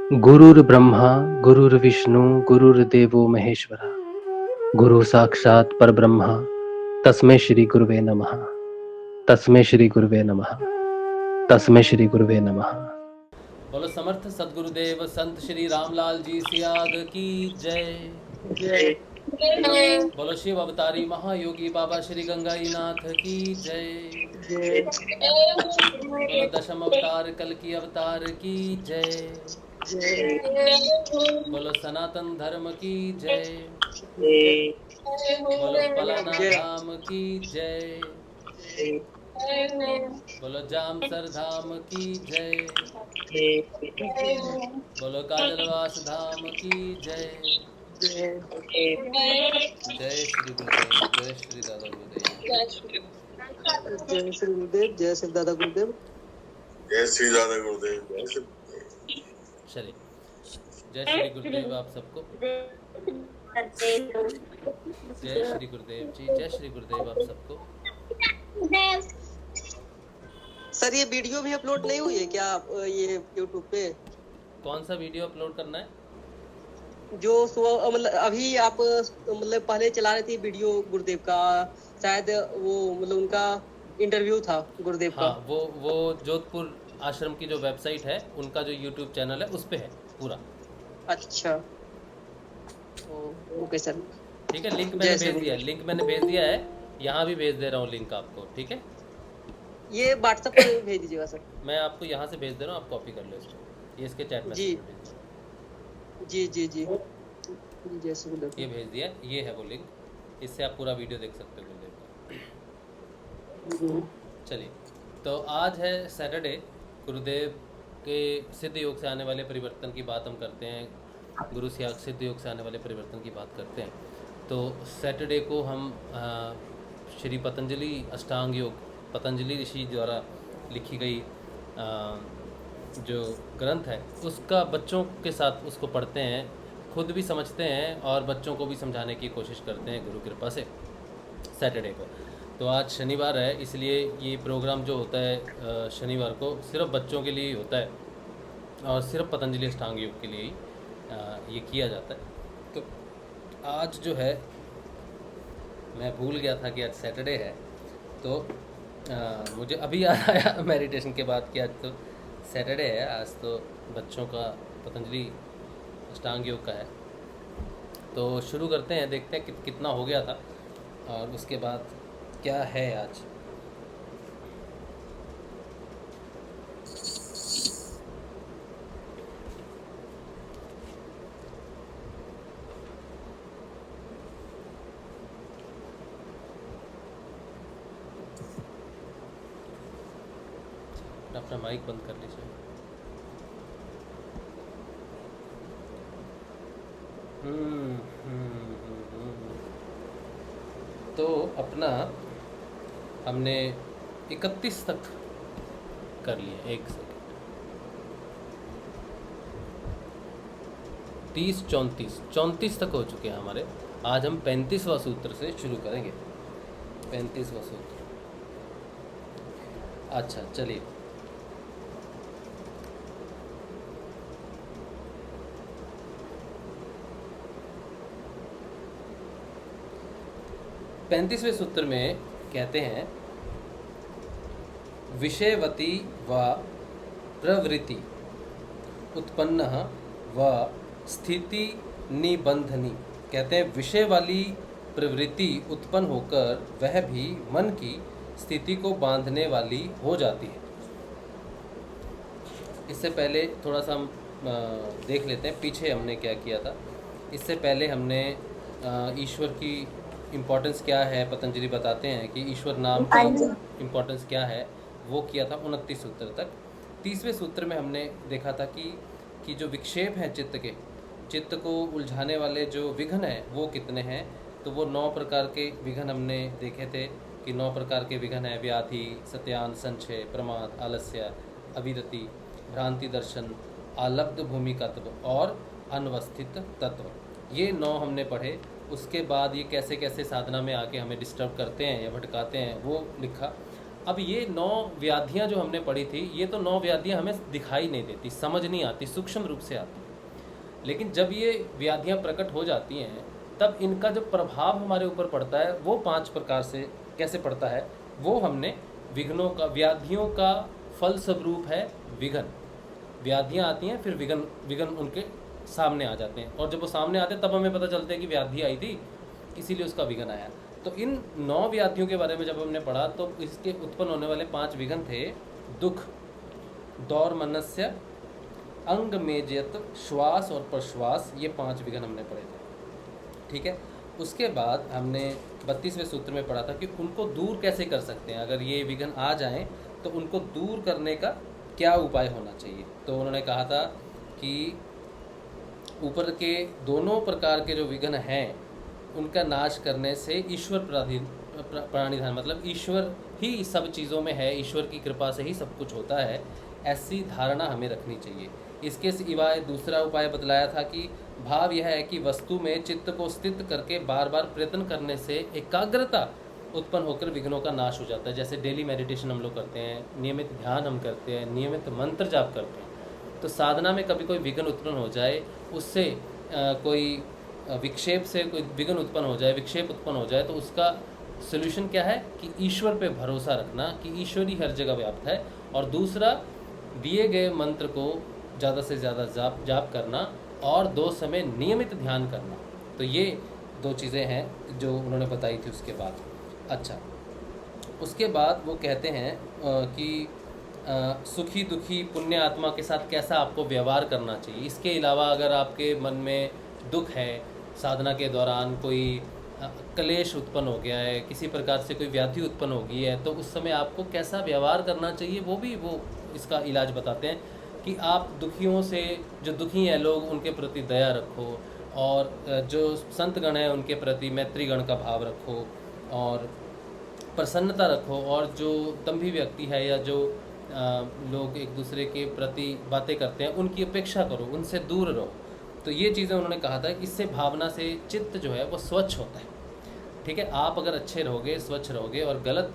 गुरुर्ब्रह्मा गुरुर्विष्णु गुरुर्देवो महेश्वरा गुरु साक्षात् परब्रह्म तस्मै श्री गुरुवे नमः। तस्मै श्री गुरुवे नमः। तस्मै श्री गुरुवे नमः। बोलो समर्थ सदगुरुदेव संत श्री रामलाल जी सियाग की जय। बोलो शिव अवतारी महायोगी बाबा श्री गंगाई नाथ की जय। बोलो दशम अवतार कल की अवतार की जय। बोलो सनातन धर्म की जय। बोलो पलाना धाम की जय। बोलो जामसर धाम की जय। बोलो काजलवास धाम की जय। जय श्री गुरुदेव, जय श्री दादा गुरुदेव। जय श्री गुरुदेव, जय श्री दादा गुरुदेव, जय श्री दादा गुरुदेव, जय श्री। चलिए, जय श्री गुरुदेव आप सबको। जय श्री गुरुदेव जी, जय श्री गुरुदेव आप सबको। सर ये वीडियो भी अपलोड नहीं हुई है क्या ये यूट्यूब पे? कौन सा वीडियो अपलोड करना है? जो सुबह मतलब अभी आप मतलब पहले चला रहे थे वीडियो गुरुदेव का, शायद वो मतलब उनका इंटरव्यू था गुरुदेव का। हाँ, वो जोधपुर आश्रम की जो वेबसाइट है उनका जो यूट्यूब चैनल है उस पे है पूरा। अच्छा ओके सर, ठीक है, लिंक मैंने भेज दिया है। लिंक मैंने भेज दिया है, यहाँ भी भेज दे रहा हूँ लिंक आपको। ठीक है, ये व्हाट्सएप पर भेज दीजिएगा सर। मैं आपको यहाँ से भेज दे रहा हूँ, आप कॉपी कर लो इसको। ये इसके चैट मैसेज में भेज दो। जी जी जी जय श्री गुरुदेव। ये भेज दिया, ये है वो लिंक, इससे आप पूरा वीडियो देख सकते हो गुरुदेव का। चलिए, तो आज है सैटरडे। गुरुदेव के सिद्ध योग से आने वाले परिवर्तन की बात हम करते हैं, गुरु सिद्ध योग से आने वाले परिवर्तन की बात करते हैं। तो सैटरडे को हम श्री पतंजलि अष्टांग योग, पतंजलि ऋषि द्वारा लिखी गई जो ग्रंथ है उसका बच्चों के साथ उसको पढ़ते हैं, खुद भी समझते हैं और बच्चों को भी समझाने की कोशिश करते हैं गुरु कृपा से सैटरडे को। तो आज शनिवार है, इसलिए ये प्रोग्राम जो होता है शनिवार को सिर्फ बच्चों के लिए ही होता है और सिर्फ पतंजलि अष्टांग योग के लिए ही ये किया जाता है। तो आज जो है, मैं भूल गया था कि आज सैटरडे है, तो मुझे अभी याद आया मेडिटेशन के बाद कि आज तो सैटरडे है। आज तो बच्चों का पतंजलि अष्टांग योग का है। तो शुरू करते हैं, देखते हैं कितना हो गया था और उसके बाद क्या है आज। अपना माइक बंद कर लीजिए। तो अपना हमने 31 तक कर लिया। एक सेकेंड, 30, 34 तक हो चुके हैं हमारे। आज हम 35वां सूत्र से शुरू करेंगे। 35वां सूत्र। अच्छा चलिए, पैंतीसवें सूत्र में कहते हैं, विषयवती व प्रवृत्ति उत्पन्न व स्थिति निबंधनी। कहते हैं विषय वाली प्रवृत्ति उत्पन्न होकर वह भी मन की स्थिति को बांधने वाली हो जाती है। इससे पहले थोड़ा सा हम देख लेते हैं पीछे हमने क्या किया था। इससे पहले हमने ईश्वर की इम्पोर्टेंस क्या है, पतंजलि बताते हैं कि ईश्वर नाम की इम्पोर्टेंस क्या है, वो किया था 29 सूत्र तक। 30वें सूत्र में हमने देखा था कि जो विक्षेप हैं चित्त को उलझाने वाले जो विघ्न हैं वो कितने हैं। तो वो 9 प्रकार के विघ्न हमने देखे थे कि 9 प्रकार के विघ्न हैं, व्याधि, सत्यान, संशय, प्रमाद, आलस्य, अविरति, भ्रांति दर्शन, आलब्ध भूमिकत्व और अनवस्थित तत्व। ये 9 हमने पढ़े। उसके बाद ये कैसे कैसे साधना में आके हमें डिस्टर्ब करते हैं या भटकाते हैं वो लिखा। अब ये 9 व्याधियाँ जो हमने पढ़ी थी, ये तो 9 व्याधियाँ हमें दिखाई नहीं देती, समझ नहीं आती, सूक्ष्म रूप से आती। लेकिन जब ये व्याधियाँ प्रकट हो जाती हैं तब इनका जो प्रभाव हमारे ऊपर पड़ता है वो 5 प्रकार से कैसे पड़ता है, वो हमने विघ्नों का, व्याधियों का फल स्वरूप है विघ्न। व्याधियाँ आती हैं, फिर विघ्न उनके सामने आ जाते हैं, और जब वो सामने आते हैं तब हमें पता चलता है कि व्याधि आई थी, इसीलिए उसका विघ्न आया। तो इन 9 व्याधियों के बारे में जब हमने पढ़ा तो इसके उत्पन्न होने वाले 5 विघ्न थे: दुख, दौर मनस्य, अंग मेजयत, श्वास और प्रश्वास, ये 5 विघ्न हमने पढ़े थे। ठीक है। उसके बाद हमने 32वें सूत्र में पढ़ा था कि उनको दूर कैसे कर सकते हैं, अगर ये विघ्न आ जाएं तो उनको दूर करने का क्या उपाय होना चाहिए। तो उन्होंने कहा था कि ऊपर के दोनों प्रकार के जो विघ्न हैं उनका नाश करने से ईश्वर प्राणिधान, मतलब ईश्वर ही सब चीज़ों में है, ईश्वर की कृपा से ही सब कुछ होता है, ऐसी धारणा हमें रखनी चाहिए। इसके सिवाय दूसरा उपाय बतलाया था कि भाव यह है कि वस्तु में चित्त को स्थित करके बार बार प्रयत्न करने से एकाग्रता उत्पन्न होकर विघ्नों का नाश हो जाता है। जैसे डेली मेडिटेशन हम लोग करते हैं, नियमित ध्यान हम करते हैं, नियमित मंत्र जाप करते हैं, तो साधना में कभी कोई विघ्न उत्पन्न हो जाए, उससे कोई विक्षेप से कोई विघ्न उत्पन्न हो जाए, विक्षेप उत्पन्न हो जाए, तो उसका सोल्यूशन क्या है कि ईश्वर पे भरोसा रखना कि ईश्वर ही हर जगह व्याप्त है, और दूसरा दिए गए मंत्र को ज़्यादा से ज़्यादा जाप करना, और 2 समय नियमित ध्यान करना। तो ये 2 चीज़ें हैं जो उन्होंने बताई थी उसके बाद। अच्छा, उसके बाद वो कहते हैं कि सुखी दुखी पुण्य आत्मा के साथ कैसा आपको व्यवहार करना चाहिए। इसके अलावा अगर आपके मन में दुख है, साधना के दौरान कोई क्लेश उत्पन्न हो गया है, किसी प्रकार से कोई व्याधि उत्पन्न हो गई है, तो उस समय आपको कैसा व्यवहार करना चाहिए, वो इसका इलाज बताते हैं कि आप दुखियों से, जो दुखी हैं लोग, उनके प्रति दया रखो, और जो संत गण हैं उनके प्रति मैत्री गण का भाव रखो, और प्रसन्नता रखो, और जो दंभी व्यक्ति है या जो लोग एक दूसरे के प्रति बातें करते हैं उनकी अपेक्षा करो, उनसे दूर रहो। तो ये चीज़ें उन्होंने कहा था कि इससे भावना से चित्त जो है वो स्वच्छ होता है। ठीक है, आप अगर अच्छे रहोगे, स्वच्छ रहोगे और गलत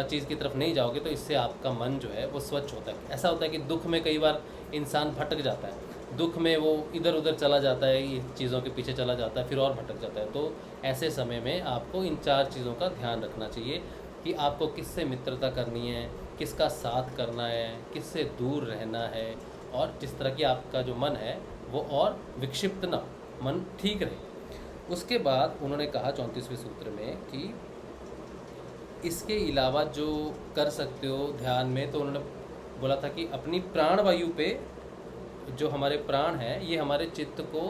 चीज़ की तरफ नहीं जाओगे तो इससे आपका मन जो है वो स्वच्छ होता है। ऐसा होता है कि दुख में कई बार इंसान भटक जाता है, दुख में वो इधर उधर चला जाता है, ये चीज़ों के पीछे चला जाता है, फिर और भटक जाता है। तो ऐसे समय में आपको इन 4 चीज़ों का ध्यान रखना चाहिए कि आपको किससे मित्रता करनी है, किसका साथ करना है, किससे दूर रहना है, और जिस तरह की आपका जो मन है वो और विक्षिप्त ना, मन ठीक रहे। उसके बाद उन्होंने कहा 34वें सूत्र में कि इसके अलावा जो कर सकते हो ध्यान में, तो उन्होंने बोला था कि अपनी प्राणवायु पे, जो हमारे प्राण हैं ये हमारे चित्त को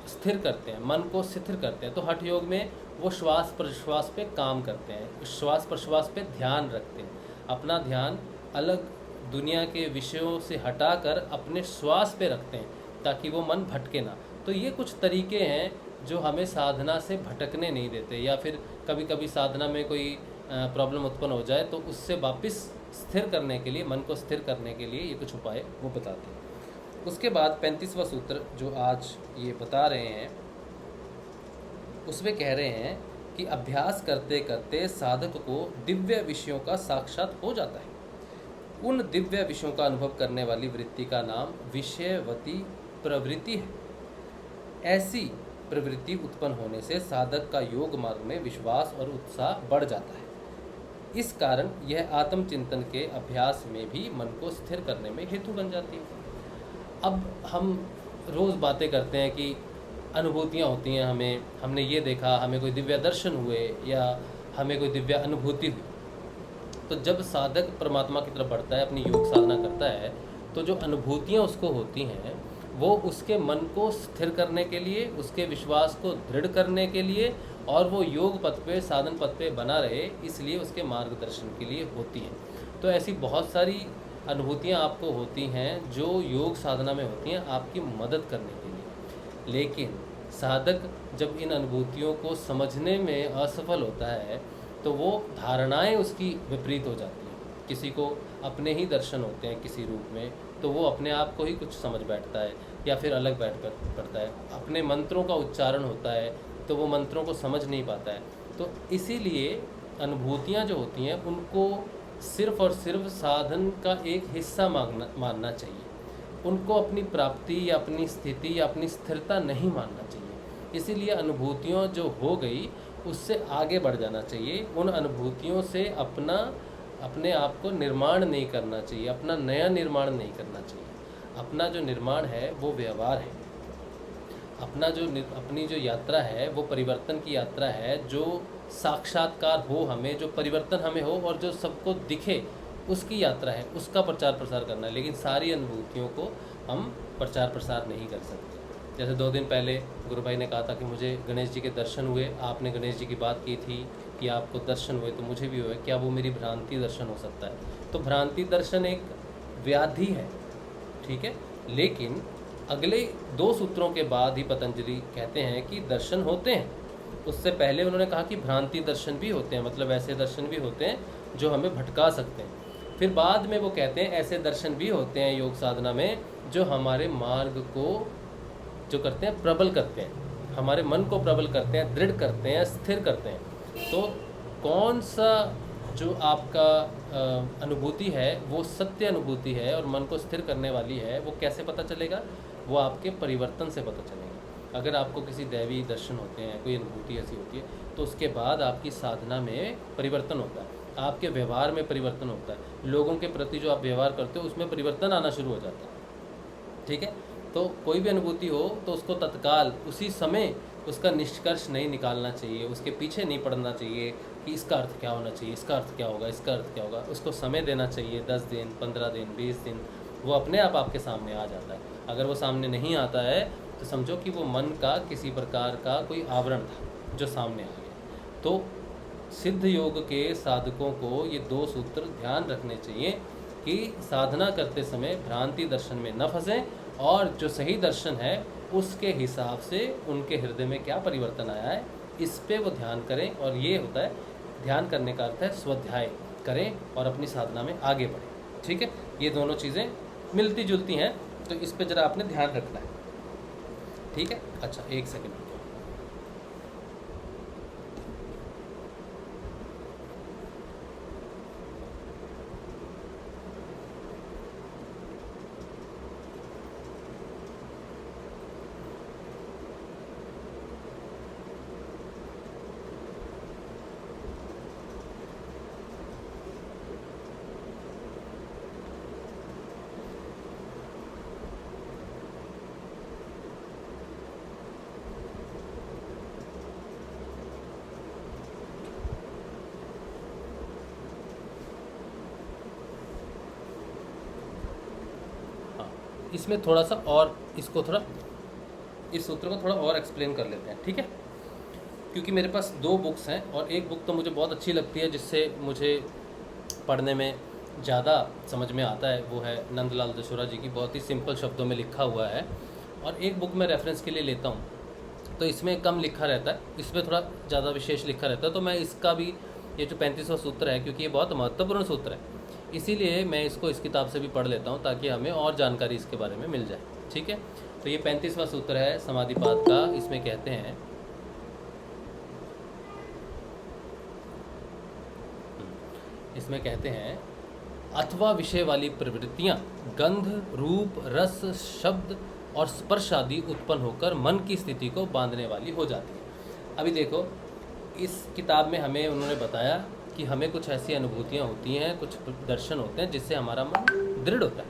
स्थिर करते हैं, मन को स्थिर करते हैं। तो हठ योग में वो श्वास प्रश्वास पे काम करते हैं, श्वास प्रश्वास पे ध्यान रखते हैं, अपना ध्यान अलग दुनिया के विषयों से हटाकर अपने श्वास पे रखते हैं ताकि वो मन भटके ना। तो ये कुछ तरीके हैं जो हमें साधना से भटकने नहीं देते, या फिर कभी कभी साधना में कोई प्रॉब्लम उत्पन्न हो जाए तो उससे वापस स्थिर करने के लिए, मन को स्थिर करने के लिए ये कुछ उपाय वो बताते हैं। उसके बाद 35वां सूत्र जो आज ये बता रहे हैं उसमें कह रहे हैं कि अभ्यास करते करते साधक को दिव्य विषयों का साक्षात हो जाता है। उन दिव्य विषयों का अनुभव करने वाली वृत्ति का नाम विषयवती प्रवृत्ति है। ऐसी प्रवृत्ति उत्पन्न होने से साधक का योग मार्ग में विश्वास और उत्साह बढ़ जाता है। इस कारण यह आत्मचिंतन के अभ्यास में भी मन को स्थिर करने में हेतु बन जाती है। अब हम रोज़ बातें करते हैं कि अनुभूतियाँ होती हैं, हमने ये देखा, हमें कोई दिव्य दर्शन हुए या हमें कोई दिव्य अनुभूति हुई। तो जब साधक परमात्मा की तरफ बढ़ता है, अपनी योग साधना करता है, तो जो अनुभूतियाँ उसको होती हैं वो उसके मन को स्थिर करने के लिए, उसके विश्वास को दृढ़ करने के लिए, और वो योग पथ पे, साधन पथ पे बना रहे, इसलिए उसके मार्गदर्शन के लिए होती हैं। तो ऐसी बहुत सारी अनुभूतियाँ आपको होती हैं जो योग साधना में होती हैं आपकी मदद करने के लिए। लेकिन साधक जब इन अनुभूतियों को समझने में असफल होता है तो वो धारणाएं उसकी विपरीत हो जाती हैं। किसी को अपने ही दर्शन होते हैं किसी रूप में, तो वो अपने आप को ही कुछ समझ बैठता है या फिर अलग बैठ पड़ता है। अपने मंत्रों का उच्चारण होता है तो वो मंत्रों को समझ नहीं पाता है। तो इसीलिए अनुभूतियाँ जो होती हैं उनको सिर्फ और सिर्फ साधन का एक हिस्सा मानना चाहिए। उनको अपनी प्राप्ति या अपनी स्थिति या अपनी स्थिरता नहीं मानना चाहिए। इसीलिए अनुभूतियों जो हो गई उससे आगे बढ़ जाना चाहिए। उन अनुभूतियों से अपने आप को निर्माण नहीं करना चाहिए, अपना नया निर्माण नहीं करना चाहिए। अपना जो निर्माण है वो व्यवहार है, अपनी जो यात्रा है वो परिवर्तन की यात्रा है, जो साक्षात्कार हो हमें, जो परिवर्तन हमें हो और जो सबको दिखे, उसकी यात्रा है, उसका प्रचार प्रसार करना है। लेकिन सारी अनुभूतियों को हम प्रचार प्रसार नहीं कर सकते। जैसे 2 दिन पहले गुरु भाई ने कहा था कि मुझे गणेश जी के दर्शन हुए, आपने गणेश जी की बात की थी कि आपको दर्शन हुए तो मुझे भी हुए, क्या वो मेरी भ्रांति दर्शन हो सकता है? तो भ्रांति दर्शन एक व्याधि है, ठीक है, लेकिन अगले 2 सूत्रों के बाद ही पतंजलि कहते हैं कि दर्शन होते हैं। उससे पहले उन्होंने कहा कि भ्रांति दर्शन भी होते हैं, मतलब ऐसे दर्शन भी होते हैं जो हमें भटका सकते हैं। फिर बाद में वो कहते हैं ऐसे दर्शन भी होते हैं योग साधना में जो हमारे मार्ग को जो करते हैं प्रबल करते हैं, हमारे मन को प्रबल करते हैं, दृढ़ करते हैं, स्थिर करते हैं। तो कौन सा जो आपका अनुभूति है वो सत्य अनुभूति है और मन को स्थिर करने वाली है, वो कैसे पता चलेगा? वो आपके परिवर्तन से पता चलेगा। अगर आपको किसी दैवी दर्शन होते हैं, कोई अनुभूति ऐसी होती है, तो उसके बाद आपकी साधना में परिवर्तन होता है, आपके व्यवहार में परिवर्तन होता है, लोगों के प्रति जो आप व्यवहार करते हो उसमें परिवर्तन आना शुरू हो जाता है, ठीक है। तो कोई भी अनुभूति हो तो उसको तत्काल उसी समय उसका निष्कर्ष नहीं निकालना चाहिए, उसके पीछे नहीं पड़ना चाहिए कि इसका अर्थ क्या होना चाहिए, इसका अर्थ क्या होगा, इसका अर्थ क्या होगा। उसको समय देना चाहिए, 10 दिन, 15 दिन, 20 दिन, वो अपने आप आपके सामने आ जाता है। अगर वो सामने नहीं आता है तो समझो कि वो मन का किसी प्रकार का कोई आवरण था जो सामने आ गया। तो सिद्ध योग के साधकों को ये 2 सूत्र ध्यान रखने चाहिए कि साधना करते समय भ्रांति दर्शन में न फंसें और जो सही दर्शन है उसके हिसाब से उनके हृदय में क्या परिवर्तन आया है इस पे वो ध्यान करें। और ये होता है ध्यान करने का अर्थ है स्वाध्याय करें और अपनी साधना में आगे बढ़ें, ठीक है। ये दोनों चीज़ें मिलती जुलती हैं, तो इस पे ज़रा आपने ध्यान रखना है, ठीक है। अच्छा, 1 सेकंड। इसमें थोड़ा सा और इस सूत्र को थोड़ा और एक्सप्लेन कर लेते हैं, ठीक है। क्योंकि मेरे पास 2 बुक्स हैं और एक बुक तो मुझे बहुत अच्छी लगती है जिससे मुझे पढ़ने में ज़्यादा समझ में आता है, वो है नंदलाल दशोरा जी की, बहुत ही सिंपल शब्दों में लिखा हुआ है। और एक बुक मैं रेफरेंस के लिए लेता हूँ तो इसमें कम लिखा रहता है, इसमें थोड़ा ज़्यादा विशेष लिखा रहता है। तो मैं इसका भी ये जो 35वां सूत्र है, क्योंकि ये बहुत महत्वपूर्ण सूत्र है, इसीलिए मैं इसको इस किताब से भी पढ़ लेता हूँ ताकि हमें और जानकारी इसके बारे में मिल जाए, ठीक है। तो ये 35वां सूत्र है समाधिपाद का। इसमें कहते हैं अथवा विषय वाली प्रवृत्तियाँ गंध, रूप, रस, शब्द और स्पर्श आदि उत्पन्न होकर मन की स्थिति को बांधने वाली हो जाती है। अभी देखो, इस किताब में हमें उन्होंने बताया कि हमें कुछ ऐसी अनुभूतियाँ होती हैं, कुछ दर्शन होते हैं जिससे हमारा मन दृढ़ होता है।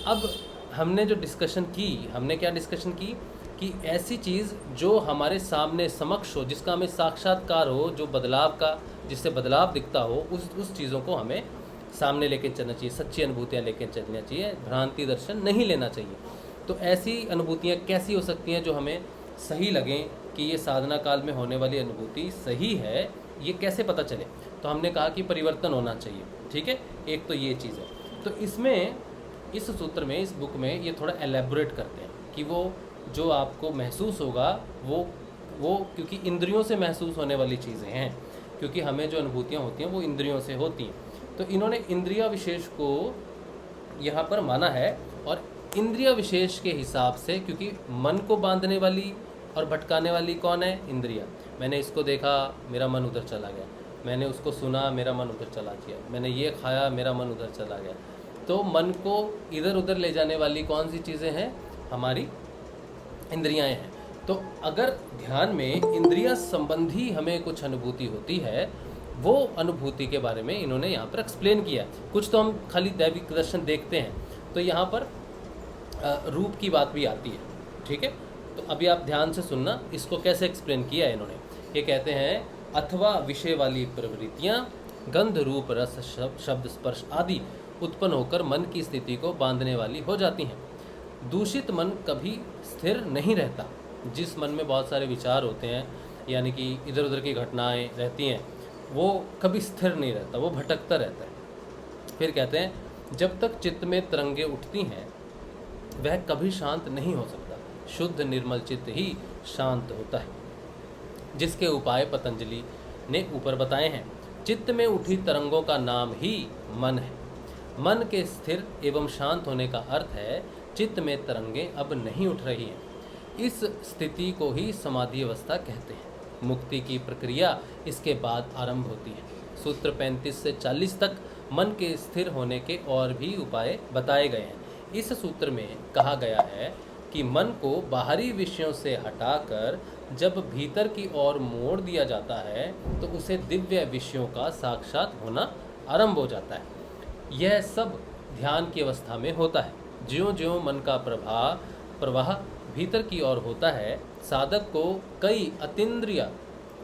अब हमने जो डिस्कशन की, हमने क्या डिस्कशन की कि ऐसी चीज़ जो हमारे सामने समक्ष हो, जिसका हमें साक्षात्कार हो, जो बदलाव का, जिससे बदलाव दिखता हो, उस चीज़ों को हमें सामने लेके चलना चाहिए, सच्ची अनुभूतियाँ लेके चलना चाहिए, भ्रांति दर्शन नहीं लेना चाहिए। तो ऐसी अनुभूतियाँ कैसी हो सकती हैं जो हमें सही लगें कि ये साधना काल में होने वाली अनुभूति सही है, ये कैसे पता चले? तो हमने कहा कि परिवर्तन होना चाहिए, ठीक है। एक तो ये चीज़ है। तो इसमें, इस सूत्र में, इस बुक में ये थोड़ा एलेबोरेट करते हैं कि वो जो आपको महसूस होगा वो क्योंकि इंद्रियों से महसूस होने वाली चीज़ें हैं, क्योंकि हमें जो अनुभूतियाँ होती हैं वो इंद्रियों से होती हैं। तो इन्होंने इंद्रिया विशेष को यहाँ पर माना है और इंद्रिया विशेष के हिसाब से, क्योंकि मन को बांधने वाली और भटकाने वाली कौन है? इंद्रिया। मैंने इसको देखा, मेरा मन उधर चला गया, मैंने उसको सुना, मेरा मन उधर चला गया, मैंने ये खाया, मेरा मन उधर चला गया। तो मन को इधर उधर ले जाने वाली कौन सी चीज़ें हैं? हमारी इंद्रियां हैं। तो अगर ध्यान में इंद्रिया संबंधी हमें कुछ अनुभूति होती है, वो अनुभूति के बारे में इन्होंने यहाँ पर एक्सप्लेन किया। कुछ तो हम खाली दैविक दर्शन देखते हैं, तो यहाँ पर रूप की बात भी आती है, ठीक है। तो अभी आप ध्यान से सुनना, इसको कैसे एक्सप्लेन किया है इन्होंने। ये कहते हैं, अथवा विषय वाली प्रवृत्तियाँ गंध रूप रस शब्द स्पर्श आदि उत्पन्न होकर मन की स्थिति को बांधने वाली हो जाती हैं। दूषित मन कभी स्थिर नहीं रहता। जिस मन में बहुत सारे विचार होते हैं, यानी कि इधर उधर की घटनाएं रहती हैं, वो कभी स्थिर नहीं रहता, वो भटकता रहता है। फिर कहते हैं, जब तक चित्त में तरंगे उठती हैं वह कभी शांत नहीं हो सकता। शुद्ध निर्मल चित्त ही शांत होता है, जिसके उपाय पतंजलि ने ऊपर बताए हैं। चित्त में उठी तरंगों का नाम ही मन है। मन के स्थिर एवं शांत होने का अर्थ है चित्त में तरंगें अब नहीं उठ रही हैं। इस स्थिति को ही समाधि अवस्था कहते हैं। मुक्ति की प्रक्रिया इसके बाद आरंभ होती है। सूत्र 35 से 40 तक मन के स्थिर होने के और भी उपाय बताए गए हैं। इस सूत्र में कहा गया है कि मन को बाहरी विषयों से हटाकर जब भीतर की ओर मोड़ दिया जाता है तो उसे दिव्य विषयों का साक्षात होना आरंभ हो जाता है। यह सब ध्यान की अवस्था में होता है। ज्यों-ज्यों मन का प्रवाह भीतर की ओर होता है, साधक को कई अतीन्द्रिय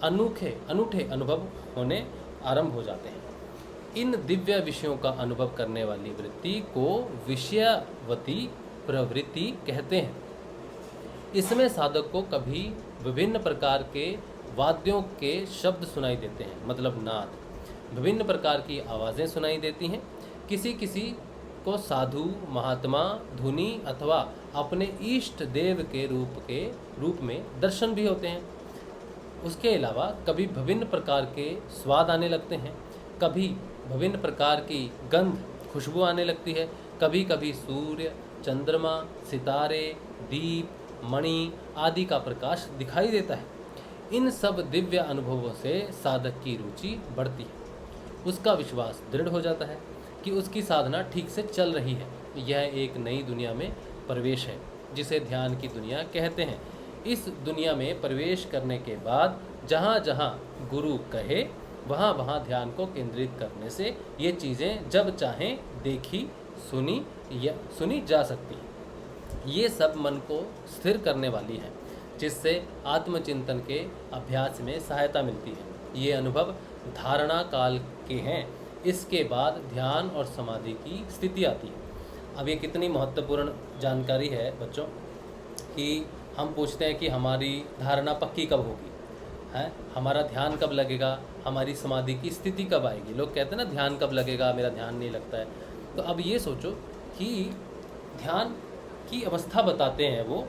अनूठे अनुभव होने आरंभ हो जाते हैं। इन दिव्य विषयों का अनुभव करने वाली वृत्ति को विषयवती प्रवृत्ति कहते हैं। इसमें साधक को कभी विभिन्न प्रकार के वाद्यों के शब्द सुनाई देते हैं, मतलब नाद। विभिन्न प्रकार की आवाज़ें सुनाई देती हैं। किसी किसी को साधु, महात्मा, धुनी अथवा अपने इष्ट देव के रूप में दर्शन भी होते हैं। उसके अलावा कभी विभिन्न प्रकार के स्वाद आने लगते हैं, कभी विभिन्न प्रकार की गंध, खुशबू आने लगती है, कभी कभी सूर्य, चंद्रमा, सितारे, दीप, मणि आदि का प्रकाश दिखाई देता है। इन सब दिव्य अनुभवों से साधक की रुचि बढ़ती है। उसका विश्वास दृढ़ हो जाता है कि उसकी साधना ठीक से चल रही है। यह एक नई दुनिया में प्रवेश है, जिसे ध्यान की दुनिया कहते हैं। इस दुनिया में प्रवेश करने के बाद जहाँ जहाँ गुरु कहे वहाँ वहाँ ध्यान को केंद्रित करने से ये चीज़ें जब चाहें देखी सुनी जा सकती हैं। ये सब मन को स्थिर करने वाली हैं, जिससे आत्मचिंतन के अभ्यास में सहायता मिलती है। ये अनुभव धारणा काल के हैं। इसके बाद ध्यान और समाधि की स्थिति आती है। अब ये कितनी महत्वपूर्ण जानकारी है बच्चों, कि हम पूछते हैं कि हमारी धारणा पक्की कब होगी, है हमारा ध्यान कब लगेगा, हमारी समाधि की स्थिति कब आएगी। लोग कहते हैं ना, ध्यान कब लगेगा, मेरा ध्यान नहीं लगता है। तो अब ये सोचो कि ध्यान की अवस्था बताते हैं वो,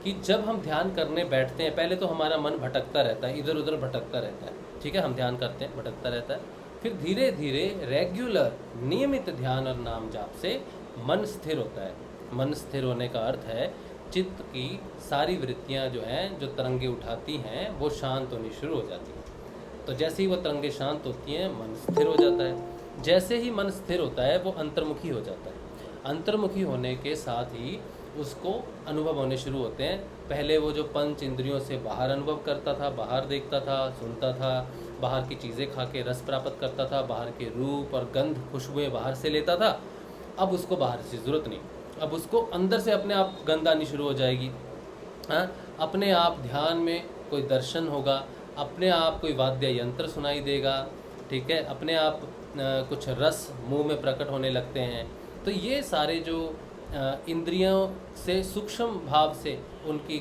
कि जब हम ध्यान करने बैठते हैं, पहले तो हमारा मन भटकता रहता है, इधर उधर भटकता रहता है, ठीक है, हम ध्यान करते हैं, भटकता रहता है। फिर धीरे धीरे रेगुलर नियमित ध्यान और नाम जाप से मन स्थिर होता है। मन स्थिर होने का अर्थ है चित्त की सारी वृत्तियां जो हैं, जो तरंगे उठाती हैं, वो शांत होनी शुरू हो जाती हैं। तो जैसे ही वो तरंगे शांत होती हैं, मन स्थिर हो जाता है। जैसे ही मन स्थिर होता है, वो अंतर्मुखी हो जाता है। अंतर्मुखी होने के साथ ही उसको अनुभव होने शुरू होते हैं। पहले वो जो पंच इंद्रियों से बाहर अनुभव करता था, बाहर देखता था, सुनता था, बाहर की चीज़ें खा के रस प्राप्त करता था, बाहर के रूप और गंध खुशबुएं बाहर से लेता था। अब उसको बाहर से ज़रूरत नहीं, अब उसको अंदर से अपने आप गंध आनी शुरू हो जाएगी। हाँ, अपने आप ध्यान में कोई दर्शन होगा, अपने आप कोई वाद्य यंत्र सुनाई देगा, ठीक है, अपने आप कुछ रस मुंह में प्रकट होने लगते हैं। तो ये सारे जो इंद्रियों से सूक्ष्म भाव से उनकी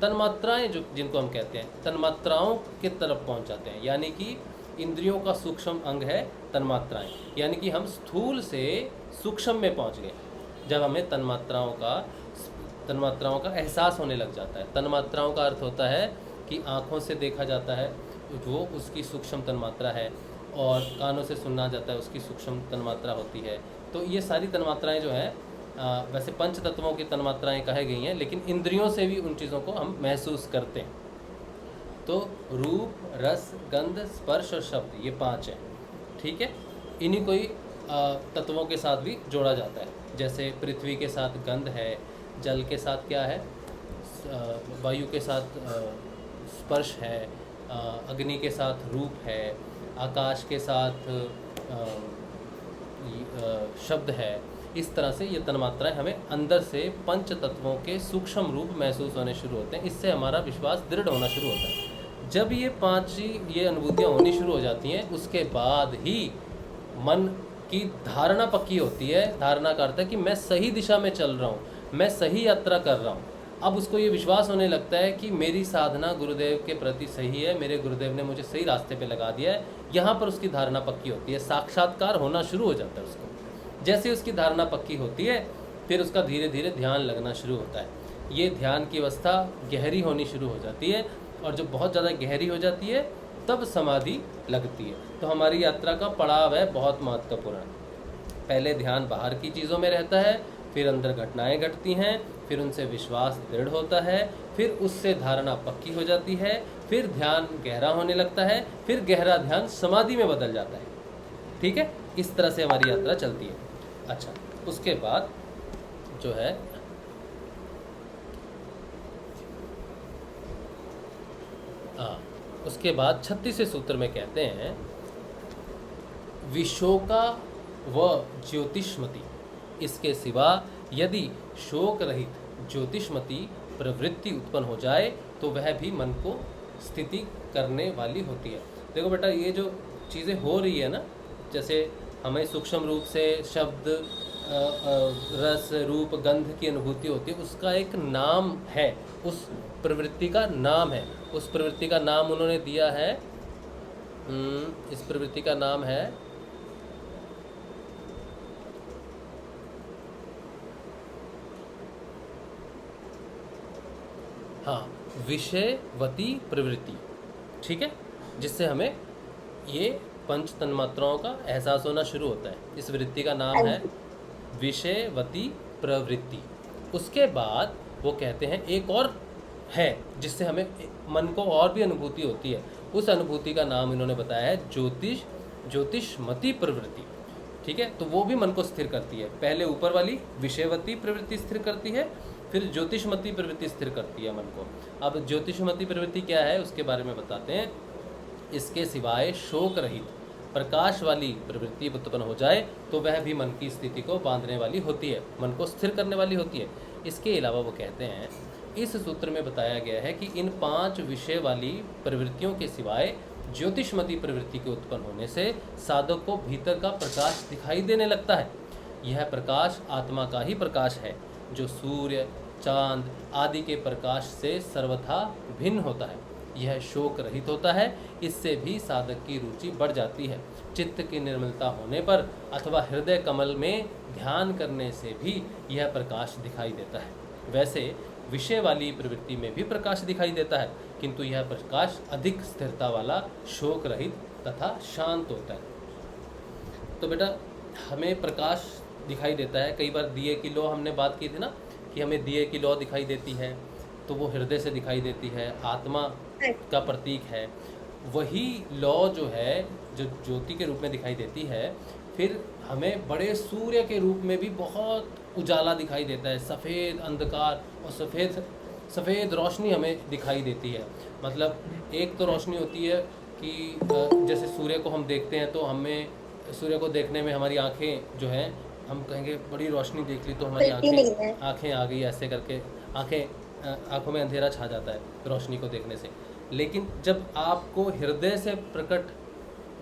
तन्मात्राएं, जो जिनको हम कहते हैं, तन्मात्राओं की तरफ पहुंच जाते हैं। यानी कि इंद्रियों का सूक्ष्म अंग है तन्मात्राएं, यानी कि हम स्थूल से सूक्ष्म में पहुंच गए जब हमें तन्मात्राओं का एहसास होने लग जाता है। तन्मात्राओं का अर्थ होता है कि आँखों से देखा जाता है, वो उसकी सूक्ष्म तन्मात्रा है, और कानों से सुना जाता है, उसकी सूक्ष्म तन्मात्रा होती है। तो ये सारी तन्मात्राएं जो हैं, वैसे पंच तत्वों की तन्मात्राएं कही गई हैं, लेकिन इंद्रियों से भी उन चीज़ों को हम महसूस करते हैं। तो रूप, रस, गंध, स्पर्श और शब्द, ये 5 हैं, ठीक है। इन्हीं को ही तत्वों के साथ भी जोड़ा जाता है। जैसे पृथ्वी के साथ गंध है, जल के साथ क्या है, वायु के साथ स्पर्श है, अग्नि के साथ रूप है, आकाश के साथ शब्द है। इस तरह से ये तन्मात्राएं हमें अंदर से पंच तत्वों के सूक्ष्म रूप महसूस होने शुरू होते हैं। इससे हमारा विश्वास दृढ़ होना शुरू होता है। जब ये 5 ये अनुभूतियाँ होनी शुरू हो जाती हैं, उसके बाद ही मन की धारणा पक्की होती है। धारणा का अर्थ है कि मैं सही दिशा में चल रहा हूँ, मैं सही यात्रा कर रहा हूँ। अब उसको ये विश्वास होने लगता है कि मेरी साधना गुरुदेव के प्रति सही है, मेरे गुरुदेव ने मुझे सही रास्ते पे लगा दिया है। यहाँ पर उसकी धारणा पक्की होती है, साक्षात्कार होना शुरू हो जाता है उसको। जैसे उसकी धारणा पक्की होती है, फिर उसका धीरे धीरे ध्यान लगना शुरू होता है। ये ध्यान की अवस्था गहरी होनी शुरू हो जाती है, और जब बहुत ज़्यादा गहरी हो जाती है तब समाधि लगती है। तो हमारी यात्रा का पड़ाव है बहुत महत्वपूर्ण। पहले ध्यान बाहर की चीज़ों में रहता है, फिर अंदर घटनाएं घटती हैं, फिर उनसे विश्वास दृढ़ होता है, फिर उससे धारणा पक्की हो जाती है, फिर ध्यान गहरा होने लगता है, फिर गहरा ध्यान समाधि में बदल जाता है। ठीक है, इस तरह से हमारी यात्रा चलती है। अच्छा, उसके बाद जो है उसके बाद 36वें सूत्र में कहते हैं, विशोका व ज्योतिष्मति, इसके सिवा यदि शोक रहित ज्योतिष्मति प्रवृत्ति उत्पन्न हो जाए तो वह भी मन को स्थिति करने वाली होती है। देखो बेटा, ये जो चीज़ें हो रही है ना, जैसे हमें सूक्ष्म रूप से शब्द, रस, रूप, गंध की अनुभूति होती है, उसका एक नाम है, उस प्रवृत्ति का नाम है। उस प्रवृत्ति का नाम उन्होंने दिया है, इस प्रवृत्ति का नाम है विषयवती प्रवृत्ति। ठीक है, जिससे हमें ये पंच तन्मात्राओं का एहसास होना शुरू होता है। इस वृत्ति का नाम है विषयवती प्रवृत्ति। उसके बाद वो कहते हैं एक और है जिससे हमें मन को और भी अनुभूति होती है। उस अनुभूति का नाम इन्होंने बताया है ज्योतिषमती प्रवृत्ति। ठीक है, तो वो भी मन को स्थिर करती है। पहले ऊपर वाली विषयवती प्रवृत्ति स्थिर करती है, फिर ज्योतिषमती प्रवृत्ति स्थिर करती है मन को। अब ज्योतिषमती प्रवृत्ति क्या है उसके बारे में बताते हैं। इसके सिवाय शोक रहित प्रकाश वाली प्रवृत्ति उत्पन्न हो जाए तो वह भी मन की स्थिति को बांधने वाली होती है, मन को स्थिर करने वाली होती है। इसके अलावा वो कहते हैं, इस सूत्र में बताया गया है कि इन 5 विषय वाली प्रवृत्तियों के सिवाय ज्योतिषमती प्रवृत्ति के उत्पन्न होने से साधक को भीतर का प्रकाश दिखाई देने लगता है। यह प्रकाश आत्मा का ही प्रकाश है, जो सूर्य, चांद आदि के प्रकाश से सर्वथा भिन्न होता है। यह शोक रहित होता है। इससे भी साधक की रुचि बढ़ जाती है। चित्त की निर्मलता होने पर अथवा हृदय कमल में ध्यान करने से भी यह प्रकाश दिखाई देता है। वैसे विषय वाली प्रवृत्ति में भी प्रकाश दिखाई देता है, किंतु यह प्रकाश अधिक स्थिरता वाला, शोक रहित तथा शांत होता है। तो बेटा, हमें प्रकाश दिखाई देता है। कई बार दिए की लौ हमने बात की थी ना, कि हमें दिए की लौ दिखाई देती है, तो वो हृदय से दिखाई देती है, आत्मा का प्रतीक है। वही लौ जो है, जो ज्योति के रूप में दिखाई देती है, फिर हमें बड़े सूर्य के रूप में भी बहुत उजाला दिखाई देता है। सफ़ेद अंधकार और सफ़ेद रोशनी हमें दिखाई देती है। मतलब एक तो रोशनी होती है कि जैसे सूर्य को हम देखते हैं तो हमें सूर्य को देखने में हमारी आँखें जो हैं, हम कहेंगे बड़ी रोशनी देख ली तो हमारी आँखें आ गई, ऐसे करके आँखों में अंधेरा छा जाता है रोशनी को देखने से। लेकिन जब आपको हृदय से प्रकट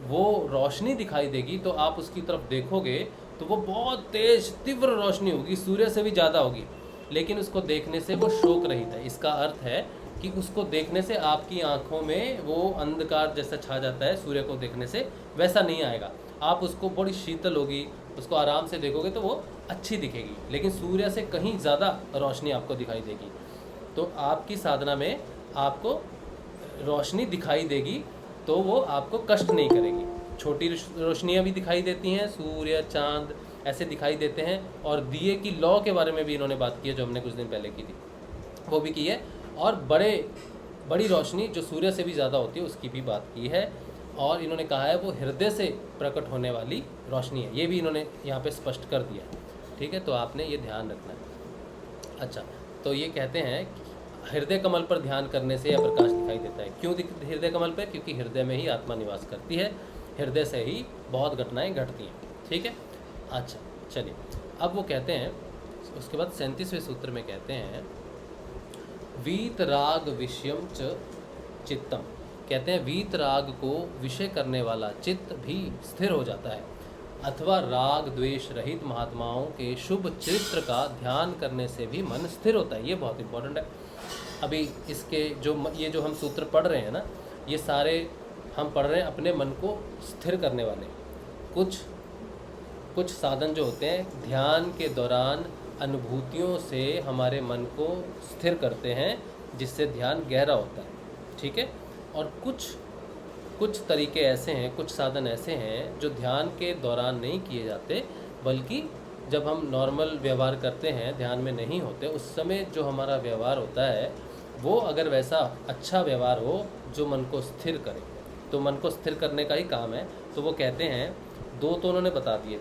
वो रोशनी दिखाई देगी तो आप उसकी तरफ देखोगे तो वो बहुत तेज तीव्र रोशनी होगी, सूर्य से भी ज़्यादा होगी, लेकिन उसको देखने से वो शोक रहित है। इसका अर्थ है कि उसको देखने से आपकी आँखों में वो अंधकार जैसा छा जाता है, सूर्य को देखने से वैसा नहीं आएगा। आप उसको बड़ी शीतल होगी, उसको आराम से देखोगे तो वो अच्छी दिखेगी, लेकिन सूर्य से कहीं ज़्यादा रोशनी आपको दिखाई देगी। तो आपकी साधना में आपको रोशनी दिखाई देगी तो वो आपको कष्ट नहीं करेगी। छोटी रोशनियाँ भी दिखाई देती हैं, सूर्य, चांद ऐसे दिखाई देते हैं। और दिए की लौ के बारे में भी इन्होंने बात की है, जो हमने कुछ दिन पहले की थी, वो भी की है। और बड़े बड़ी रोशनी जो सूर्य से भी ज़्यादा होती है उसकी भी बात की है, और इन्होंने कहा है वो हृदय से प्रकट होने वाली रोशनी है, ये भी इन्होंने यहाँ पे स्पष्ट कर दिया है। ठीक है, तो आपने ये ध्यान रखना है। अच्छा, तो ये कहते हैं कि हृदय कमल पर ध्यान करने से यह प्रकाश दिखाई देता है। क्यों हृदय कमल पर? क्योंकि हृदय में ही आत्मा निवास करती है, हृदय से ही बहुत घटनाएं घटती हैं। ठीक है, अच्छा चलिए, अब वो कहते हैं उसके बाद 37वें सूत्र में कहते हैं वीत राग विषयम च चित्तम, कहते हैं वीत राग को विषय करने वाला चित्त भी स्थिर हो जाता है, अथवा राग द्वेष रहित महात्माओं के शुभ चरित्र का ध्यान करने से भी मन स्थिर होता है। ये बहुत इंपॉर्टेंट है। अभी इसके ये जो हम सूत्र पढ़ रहे हैं ना, ये सारे हम पढ़ रहे हैं अपने मन को स्थिर करने वाले। कुछ साधन जो होते हैं ध्यान के दौरान अनुभूतियों से हमारे मन को स्थिर करते हैं, जिससे ध्यान गहरा होता है। ठीक है, और कुछ तरीके ऐसे हैं, कुछ साधन ऐसे हैं जो ध्यान के दौरान नहीं किए जाते, बल्कि जब हम नॉर्मल व्यवहार करते हैं, ध्यान में नहीं होते, उस समय जो हमारा व्यवहार होता है वो अगर वैसा अच्छा व्यवहार हो जो मन को स्थिर करे, तो मन को स्थिर करने का ही काम है। तो वो कहते हैं दो तो उन्होंने बता दिए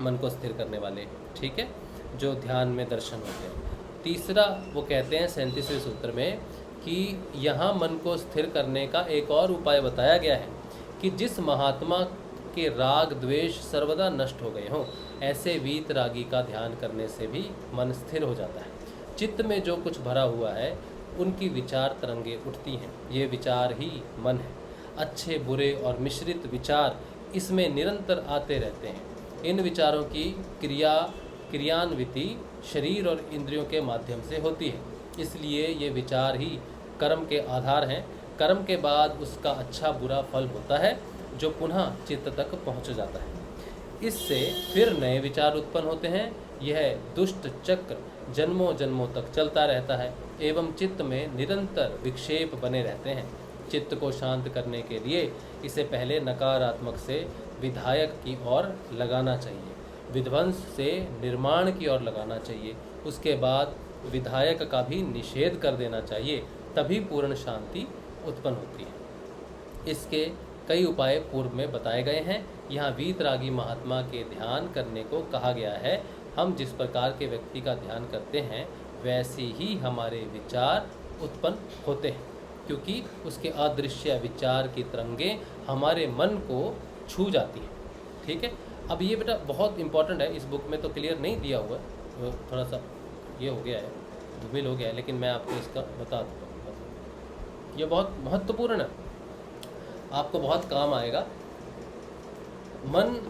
मन को स्थिर करने वाले, ठीक है, जो ध्यान में दर्शन होते हैं। तीसरा वो कहते हैं 37वें सूत्र में कि यहाँ मन को स्थिर करने का एक और उपाय बताया गया है कि जिस महात्मा के राग द्वेष सर्वदा नष्ट हो गए हों, ऐसे वीत रागी का ध्यान करने से भी मन स्थिर हो जाता है। चित्त में जो कुछ भरा हुआ है उनकी विचार तरंगे उठती हैं, ये विचार ही मन है। अच्छे बुरे और मिश्रित विचार इसमें निरंतर आते रहते हैं। इन विचारों की क्रियान्विति शरीर और इंद्रियों के माध्यम से होती है, इसलिए ये विचार ही कर्म के आधार हैं। कर्म के बाद उसका अच्छा बुरा फल होता है जो पुनः चित्त तक पहुंच जाता है। इससे फिर नए विचार उत्पन्न होते हैं। यह दुष्ट चक्र जन्मों जन्मों तक चलता रहता है एवं चित्त में निरंतर विक्षेप बने रहते हैं। चित्त को शांत करने के लिए इसे पहले नकारात्मक से विधायक की ओर लगाना चाहिए, विध्वंस से निर्माण की ओर लगाना चाहिए, उसके बाद विधायक का भी निषेध कर देना चाहिए, तभी पूर्ण शांति उत्पन्न होती है। इसके कई उपाय पूर्व में बताए गए हैं। यहाँ वीतरागी महात्मा के ध्यान करने को कहा गया है। हम जिस प्रकार के व्यक्ति का ध्यान करते हैं वैसे ही हमारे विचार उत्पन्न होते हैं, क्योंकि उसके अदृश्य विचार की तरंगें हमारे मन को छू जाती हैं। ठीक है, अब ये बेटा बहुत इंपॉर्टेंट है, इस बुक में तो क्लियर नहीं दिया हुआ है, थोड़ा सा ये हो गया है, धुमिल हो गया है, लेकिन मैं आपको इसका बता दूँगा। ये बहुत महत्वपूर्ण है, आपको बहुत काम आएगा। मन,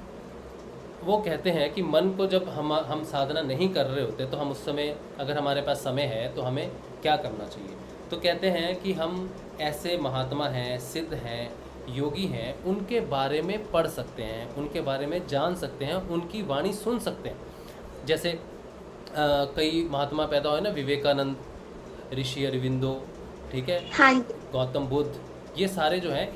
वो कहते हैं कि मन को जब हम साधना नहीं कर रहे होते तो हम उस समय, अगर हमारे पास समय है तो हमें क्या करना चाहिए। तो कहते हैं कि हम ऐसे महात्मा हैं, सिद्ध हैं, योगी हैं, उनके बारे में पढ़ सकते हैं, उनके बारे में जान सकते हैं, उनकी वाणी सुन सकते हैं। जैसे कई महात्मा पैदा हुए ना, विवेकानंद, ऋषि अरविंदो, ठीक है, हाँ, गौतम बुद्ध, ये सारे जो हैं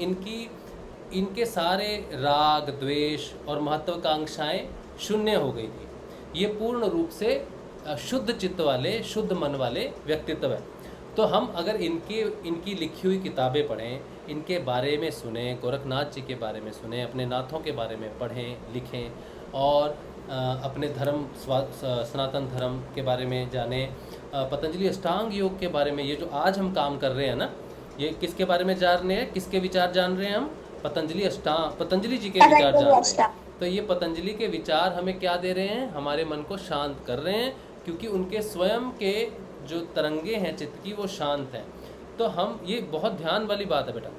इनके सारे राग द्वेष और महत्वाकांक्षाएं शून्य हो गई थी। ये पूर्ण रूप से शुद्ध चित्त वाले, शुद्ध मन वाले व्यक्तित्व हैं। तो हम अगर इनकी लिखी हुई किताबें पढ़ें, इनके बारे में सुने, गोरखनाथ जी के बारे में सुने, अपने नाथों के बारे में पढ़ें लिखें, और अपने धर्म सनातन धर्म के बारे में जानें, पतंजलि अष्टांग योग के बारे में, ये जो आज हम काम कर रहे हैं ना, ये किसके बारे में जान रहे हैं, किसके विचार जान रहे हैं हम? पतंजलि जी के विचार जान रहे हैं। तो ये पतंजलि के विचार हमें क्या दे रहे हैं? हमारे मन को शांत कर रहे हैं, क्योंकि उनके स्वयं के जो तरंगे हैं चित्त की वो शांत हैं। तो हम, ये बहुत ध्यान वाली बात है बेटा,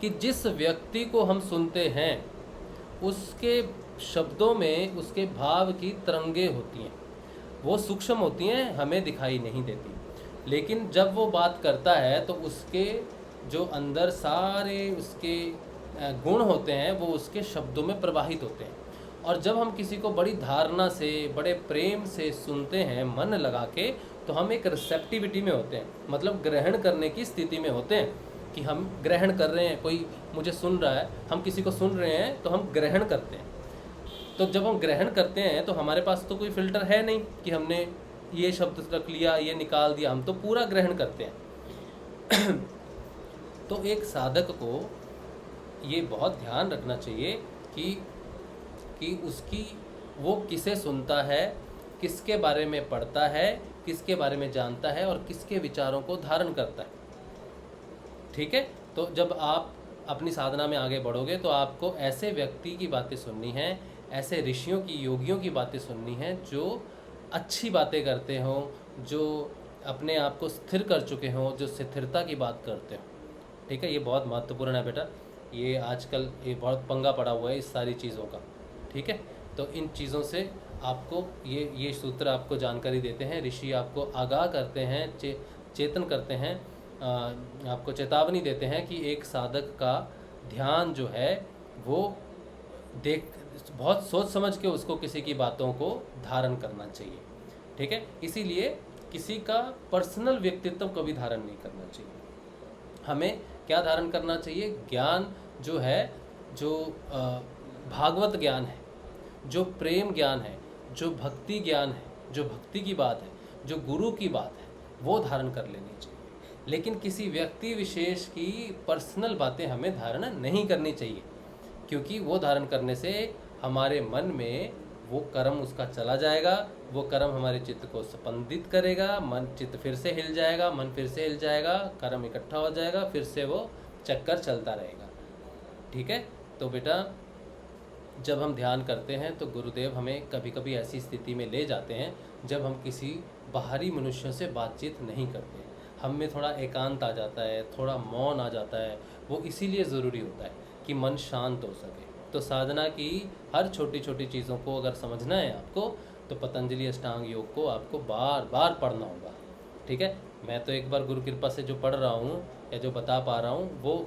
कि जिस व्यक्ति को हम सुनते हैं उसके शब्दों में उसके भाव की तरंगे होती हैं, वो सूक्ष्म होती हैं, हमें दिखाई नहीं देती, लेकिन जब वो बात करता है तो उसके जो अंदर सारे उसके गुण होते हैं वो उसके शब्दों में प्रवाहित होते हैं। और जब हम किसी को बड़ी धारणा से, बड़े प्रेम से सुनते हैं मन लगा के, तो हम एक रिसेप्टिविटी में होते हैं, मतलब ग्रहण करने की स्थिति में होते हैं, कि हम ग्रहण कर रहे हैं, कोई मुझे सुन रहा है, हम किसी को सुन रहे हैं तो हम ग्रहण करते हैं। तो जब हम ग्रहण करते हैं तो हमारे पास तो कोई फिल्टर है नहीं कि हमने ये शब्द रख लिया, ये निकाल दिया, हम तो पूरा ग्रहण करते हैं। तो एक साधक को ये बहुत ध्यान रखना चाहिए कि उसकी वो किसे सुनता है, किसके बारे में पढ़ता है, किसके बारे में जानता है और किसके विचारों को धारण करता है। ठीक है, तो जब आप अपनी साधना में आगे बढ़ोगे तो आपको ऐसे व्यक्ति की बातें सुननी हैं, ऐसे ऋषियों की, योगियों की बातें सुननी हैं जो अच्छी बातें करते हों, जो अपने आप को स्थिर कर चुके हों, जो स्थिरता की बात करते हों। ठीक है, ये बहुत महत्वपूर्ण है बेटा। ये आजकल ये बहुत पंगा पड़ा हुआ है इस सारी चीज़ों का। ठीक है, तो इन चीज़ों से आपको ये सूत्र आपको जानकारी देते हैं, ऋषि आपको आगाह करते हैं, चेतन करते हैं, आपको चेतावनी देते हैं कि एक साधक का ध्यान जो है वो बहुत सोच समझ के उसको किसी की बातों को धारण करना चाहिए। ठीक है, इसीलिए किसी का पर्सनल व्यक्तित्व कभी धारण नहीं करना चाहिए। हमें क्या धारण करना चाहिए? ज्ञान जो है, जो भागवत ज्ञान है, जो प्रेम ज्ञान है, जो भक्ति ज्ञान है, जो भक्ति की बात है, जो गुरु की बात है, वो धारण कर लेनी चाहिए। लेकिन किसी व्यक्ति विशेष की पर्सनल बातें हमें धारण नहीं करनी चाहिए, क्योंकि वो धारण करने से हमारे मन में वो कर्म उसका चला जाएगा, वो कर्म हमारे चित्त को स्पंदित करेगा, मन चित्त फिर से हिल जाएगा, मन फिर से हिल जाएगा, कर्म इकट्ठा हो जाएगा, फिर से वो चक्कर चलता रहेगा। ठीक है, तो बेटा जब हम ध्यान करते हैं तो गुरुदेव हमें कभी कभी ऐसी स्थिति में ले जाते हैं जब हम किसी बाहरी मनुष्यों से बातचीत नहीं करते, हम में थोड़ा एकांत आ जाता है, थोड़ा मौन आ जाता है। वो इसीलिए ज़रूरी होता है कि मन शांत हो सके। तो साधना की हर छोटी छोटी चीज़ों को अगर समझना है आपको, तो पतंजलि अष्टांग योग को आपको बार बार पढ़ना होगा। ठीक है, मैं तो एक बार गुरु कृपा से जो पढ़ रहा हूँ या जो बता पा रहा हूँ वो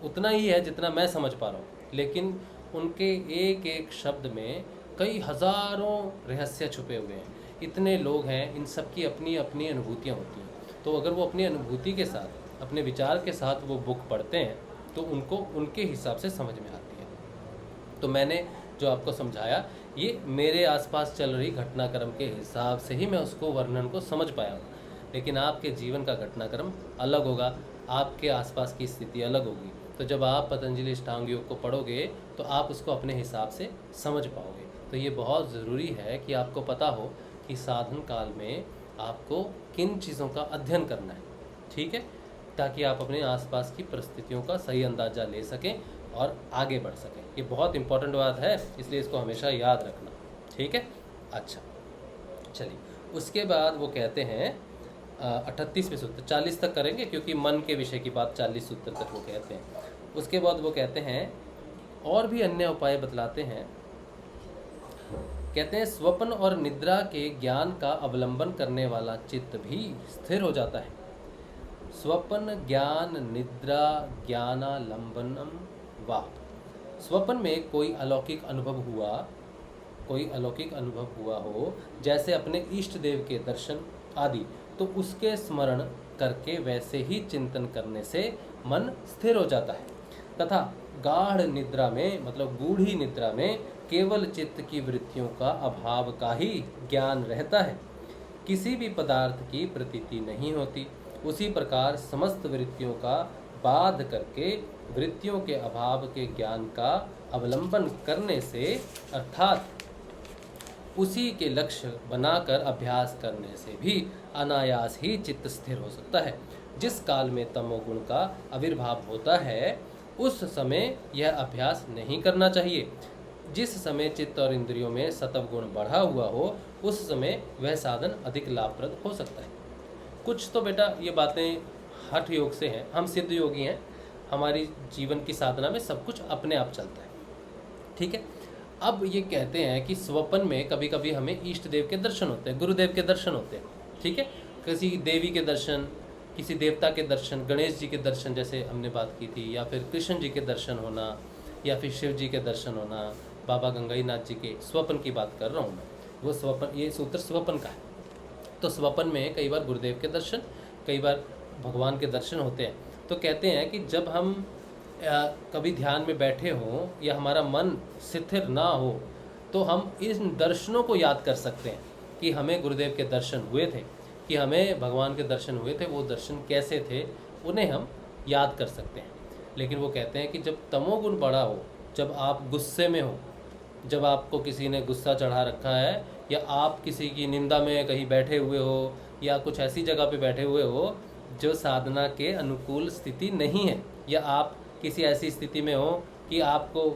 उतना ही है जितना मैं समझ पा रहा हूँ, लेकिन उनके एक एक शब्द में कई हज़ारों रहस्य छुपे हुए हैं। इतने लोग हैं, इन सब की अपनी अपनी अनुभूतियाँ होती हैं। तो अगर वो अपनी अनुभूति के साथ, अपने विचार के साथ वो बुक पढ़ते हैं तो उनको उनके हिसाब से समझ में आती है। तो मैंने जो आपको समझाया ये मेरे आसपास चल रही घटनाक्रम के हिसाब से ही मैं उसको वर्णन को समझ पाया हूँ, लेकिन आपके जीवन का घटनाक्रम अलग होगा, आपके आसपास की स्थिति अलग होगी। तो जब आप पतंजलि अष्टांग योग को पढ़ोगे तो आप उसको अपने हिसाब से समझ पाओगे। तो ये बहुत ज़रूरी है कि आपको पता हो कि साधन काल में आपको किन चीज़ों का अध्ययन करना है। ठीक है, ताकि आप अपने आसपास की परिस्थितियों का सही अंदाज़ा ले सकें और आगे बढ़ सकें। ये बहुत इंपॉर्टेंट बात है, इसलिए इसको हमेशा याद रखना। ठीक है, अच्छा चलिए, उसके बाद वो कहते हैं 38वें सूत्र, 40 तक करेंगे क्योंकि मन के विषय की बात 40 सूत्र तक वो कहते हैं। उसके बाद वो कहते हैं और भी अन्य उपाय बतलाते हैं। कहते हैं स्वप्न और निद्रा के ज्ञान का अवलंबन करने वाला चित्त भी स्थिर हो जाता है। स्वप्न ज्ञान निद्रा ज्ञानालंबनम वा। स्वप्न में कोई अलौकिक अनुभव हुआ हो, जैसे इष्ट इष्ट देव के दर्शन आदि, तो उसके स्मरण करके वैसे ही चिंतन करने से मन स्थिर हो जाता है। तथा गाढ़ निद्रा में, मतलब गूढ़ी निद्रा में, केवल चित्त की वृत्तियों का अभाव का ही ज्ञान रहता है, किसी भी पदार्थ की प्रतीति नहीं होती। उसी प्रकार समस्त वृत्तियों का बाध करके वृत्तियों के अभाव के ज्ञान का अवलंबन करने से, अर्थात उसी के लक्ष्य बनाकर अभ्यास करने से भी अनायास ही चित्त स्थिर हो सकता है। जिस काल में तमोगुण का आविर्भाव होता है उस समय यह अभ्यास नहीं करना चाहिए। जिस समय चित्त और इंद्रियों में सत्व गुण बढ़ा हुआ हो उस समय वह साधन अधिक लाभप्रद हो सकता है। कुछ तो बेटा ये बातें हठ योग से हैं, हम सिद्ध योगी हैं, हमारी जीवन की साधना में सब कुछ अपने आप चलता है। ठीक है, अब ये कहते हैं कि स्वप्न में कभी कभी हमें इष्ट देव के दर्शन होते हैं, गुरुदेव के दर्शन होते हैं। ठीक है, किसी देवी के दर्शन, किसी देवता के दर्शन, गणेश जी के दर्शन जैसे हमने बात की थी, या फिर कृष्ण जी के दर्शन होना, या फिर शिव जी के दर्शन होना, बाबा गंगाईनाथ जी के स्वप्न की बात कर रहा हूँ मैं। वो स्वप्न, ये सूत्र स्वप्न का है। तो स्वप्न में कई बार गुरुदेव के दर्शन, कई बार भगवान के दर्शन होते हैं। तो कहते हैं कि जब हम कभी ध्यान में बैठे हों या हमारा मन स्थिर ना हो तो हम इन दर्शनों को याद कर सकते हैं कि हमें गुरुदेव के दर्शन हुए थे, कि हमें भगवान के दर्शन हुए थे, वो दर्शन कैसे थे, उन्हें हम याद कर सकते हैं। लेकिन वो कहते हैं कि जब तमोगुण बड़ा हो, जब आप गुस्से में हो, जब आपको किसी ने गुस्सा चढ़ा रखा है, या आप किसी की निंदा में कहीं बैठे हुए हो, या कुछ ऐसी जगह पे बैठे हुए हो जो साधना के अनुकूल स्थिति नहीं है, या आप किसी ऐसी स्थिति में हो कि आपको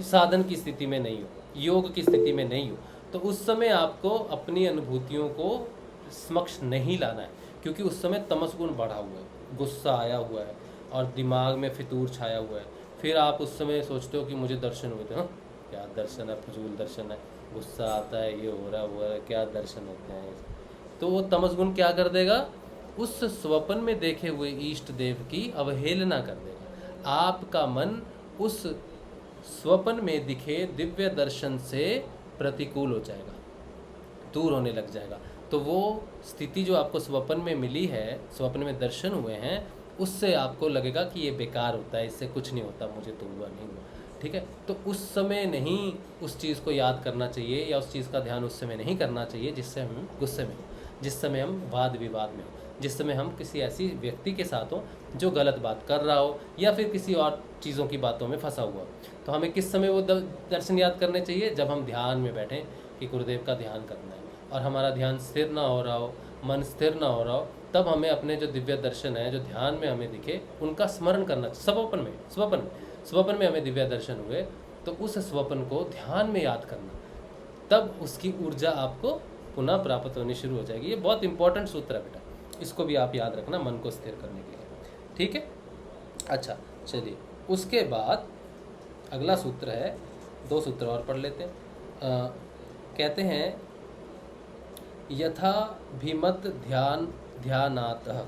साधन की स्थिति में नहीं हो, योग की स्थिति में नहीं हो, तो उस समय आपको अपनी अनुभूतियों को समक्ष नहीं लाना है, क्योंकि उस समय तमस गुण बढ़ा हुआ है, गुस्सा आया हुआ है और दिमाग में फितूर छाया हुआ है। फिर आप उस समय सोचते हो कि मुझे दर्शन हुए थे। हाँ, क्या दर्शन है, फजूल दर्शन है, गुस्सा आता है, ये हो रहा है वो है, क्या दर्शन होते हैं। तो वो तमस गुण क्या कर देगा, उस स्वप्न में देखे हुए इष्ट देव की अवहेलना कर देगा। आपका मन उस स्वप्न में दिखे दिव्य दर्शन से प्रतिकूल हो जाएगा, दूर होने लग जाएगा। तो वो स्थिति जो आपको स्वप्न में मिली है, स्वप्न में दर्शन हुए हैं, उससे आपको लगेगा कि ये बेकार होता है, इससे कुछ नहीं होता, मुझे तो हुआ नहीं हुआ। ठीक है, तो उस समय नहीं उस चीज़ को याद करना चाहिए, या उस चीज़ का ध्यान उस समय नहीं करना चाहिए जिससे हम गुस्से में हो, जिस समय हम वाद विवाद में हो, जिस समय हम किसी ऐसी व्यक्ति के साथ हो जो गलत बात कर रहा हो, या फिर किसी और चीज़ों की बातों में फंसा हुआ हो। तो हमें किस समय वो दर्शन याद करने चाहिए, जब हम ध्यान में बैठें कि गुरुदेव का ध्यान करना है और हमारा ध्यान स्थिर ना हो रहा हो, मन स्थिर ना हो रहा हो, तब हमें अपने जो दिव्य दर्शन है, जो ध्यान में हमें दिखे, उनका स्मरण करना। स्वप्न में हमें दिव्य दर्शन हुए, तो उस स्वप्न को ध्यान में याद करना, तब उसकी ऊर्जा आपको पुनः प्राप्त होनी शुरू हो जाएगी। ये बहुत इंपॉर्टेंट सूत्र है बेटा, इसको भी आप याद रखना मन को स्थिर करने के लिए। ठीक है, अच्छा चलिए, उसके बाद अगला सूत्र है, 2 सूत्र और पढ़ लेते हैं। कहते हैं यथाभिमत ध्यानातः,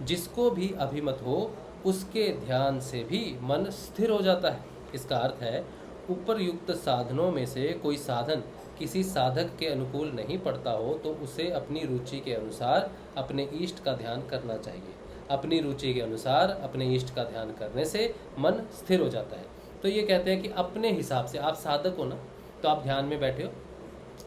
जिसको भी अभिमत हो उसके ध्यान से भी मन स्थिर हो जाता है। इसका अर्थ है उपरयुक्त साधनों में से कोई साधन किसी साधक के अनुकूल नहीं पड़ता हो तो उसे अपनी रुचि के अनुसार अपने इष्ट का ध्यान करना चाहिए। अपनी रुचि के अनुसार अपने इष्ट का ध्यान करने से मन स्थिर हो जाता है। तो ये कहते हैं कि अपने हिसाब से, आप साधक हो ना, तो आप ध्यान में बैठे हो,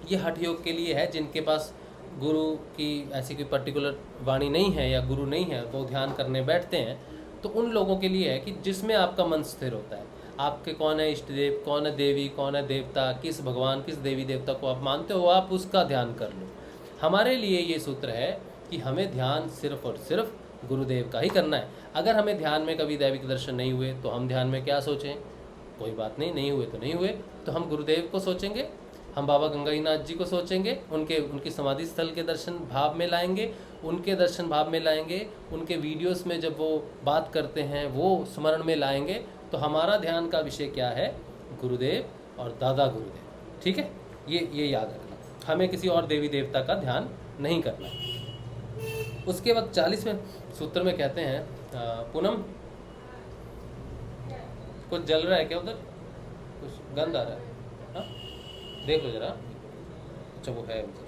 ये हठ योग के लिए है। जिनके पास गुरु की ऐसी कोई पर्टिकुलर वाणी नहीं है या गुरु नहीं है, वो ध्यान करने बैठते हैं, तो उन लोगों के लिए है कि जिसमें आपका मन स्थिर होता है। आपके कौन है इष्ट देव, कौन है देवी, कौन है देवता, किस भगवान किस देवी देवता को आप मानते हो, आप उसका ध्यान कर लो। हमारे लिए ये सूत्र है कि हमें ध्यान सिर्फ और सिर्फ गुरुदेव का ही करना है। अगर हमें ध्यान में कभी दैविक दर्शन नहीं हुए तो हम ध्यान में क्या सोचें, कोई बात नहीं, नहीं हुए तो नहीं हुए, तो हम गुरुदेव को सोचेंगे, हम बाबा गंगाईनाथ जी को सोचेंगे, उनकी समाधि स्थल के दर्शन भाव में लाएंगे, उनके दर्शन भाव में लाएंगे, उनके वीडियोस में जब वो बात करते हैं वो स्मरण में लाएंगे। तो हमारा ध्यान का विषय क्या है, गुरुदेव और दादा गुरुदेव। ठीक है, ये याद रखना, हमें किसी और देवी देवता का ध्यान नहीं करना। उसके बाद 40वें सूत्र में कहते हैं, पूनम कुछ जल रहा है क्या उधर, कुछ गंध आ रहा है, हाँ देख लो जरा। अच्छा वो है उधर।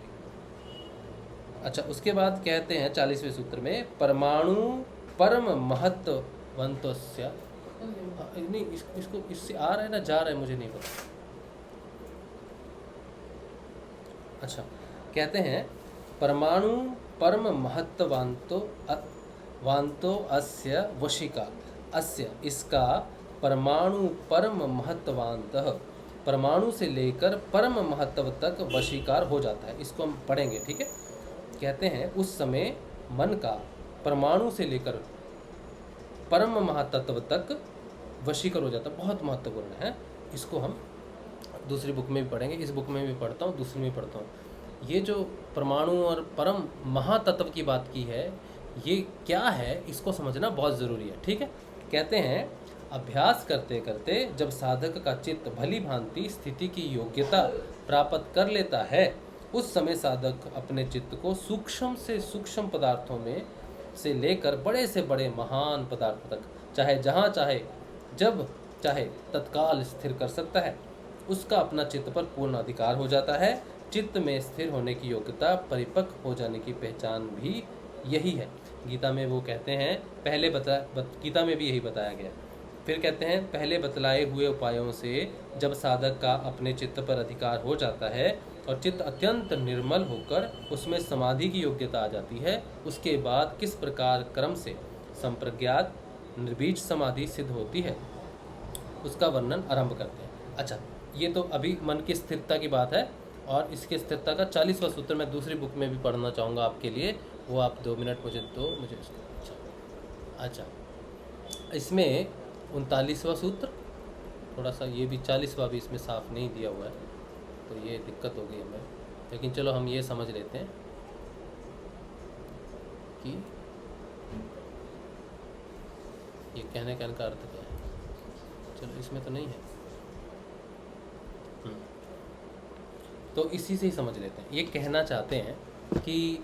अच्छा, उसके बाद कहते हैं 40वें सूत्र में, परमाणु परम महत्ववंतस्य, नहीं इसको इससे आ रहा है ना जा रहा है मुझे नहीं पता। अच्छा, कहते हैं परमाणु परम महत्ववांतो अस्य वशिका, अस्य इसका परमाणु परम महत्वांतः, परमाणु से लेकर परम महत्व तक वशीकार हो जाता है। इसको हम पढ़ेंगे, ठीक है। कहते हैं उस समय मन का परमाणु से लेकर परम महातत्व तक वशीकर हो जाता है। बहुत महत्वपूर्ण है, इसको हम दूसरी बुक में भी पढ़ेंगे, इस बुक में भी पढ़ता हूँ, दूसरी में भी पढ़ता हूँ। ये जो परमाणु और परम महातत्व की बात की है, ये क्या है इसको समझना बहुत ज़रूरी है, ठीक है। कहते हैं अभ्यास करते करते जब साधक का चित्त भली भांति स्थिति की योग्यता प्राप्त कर लेता है, उस समय साधक अपने चित्त को सूक्ष्म से सूक्ष्म पदार्थों में से लेकर बड़े से बड़े महान पदार्थ तक चाहे जहाँ चाहे जब चाहे तत्काल स्थिर कर सकता है। उसका अपना चित्त पर पूर्ण अधिकार हो जाता है। चित्त में स्थिर होने की योग्यता परिपक्व हो जाने की पहचान भी यही है। गीता में वो कहते हैं गीता में भी यही बताया गया। फिर कहते हैं पहले बतलाए हुए उपायों से जब साधक का अपने चित्त पर अधिकार हो जाता है, और चित्त अत्यंत निर्मल होकर उसमें समाधि की योग्यता आ जाती है, उसके बाद किस प्रकार क्रम से संप्रज्ञात निर्बीज समाधि सिद्ध होती है उसका वर्णन आरंभ करते हैं। अच्छा, ये तो अभी मन की स्थिरता की बात है, और इसकी स्थिरता का 40वां सूत्र मैं दूसरी बुक में भी पढ़ना चाहूँगा आपके लिए, वो आप 2 मिनट मुझे दो मुझे अच्छा, इसमें 39वां सूत्र, थोड़ा सा ये भी 40वां भी इसमें साफ नहीं दिया हुआ है, तो ये दिक्कत हो गई हमें, लेकिन चलो हम ये समझ लेते हैं कि ये कहने का इनका अर्थ क्या है। चलो इसमें तो नहीं है, तो इसी से ही समझ लेते हैं। ये कहना चाहते हैं कि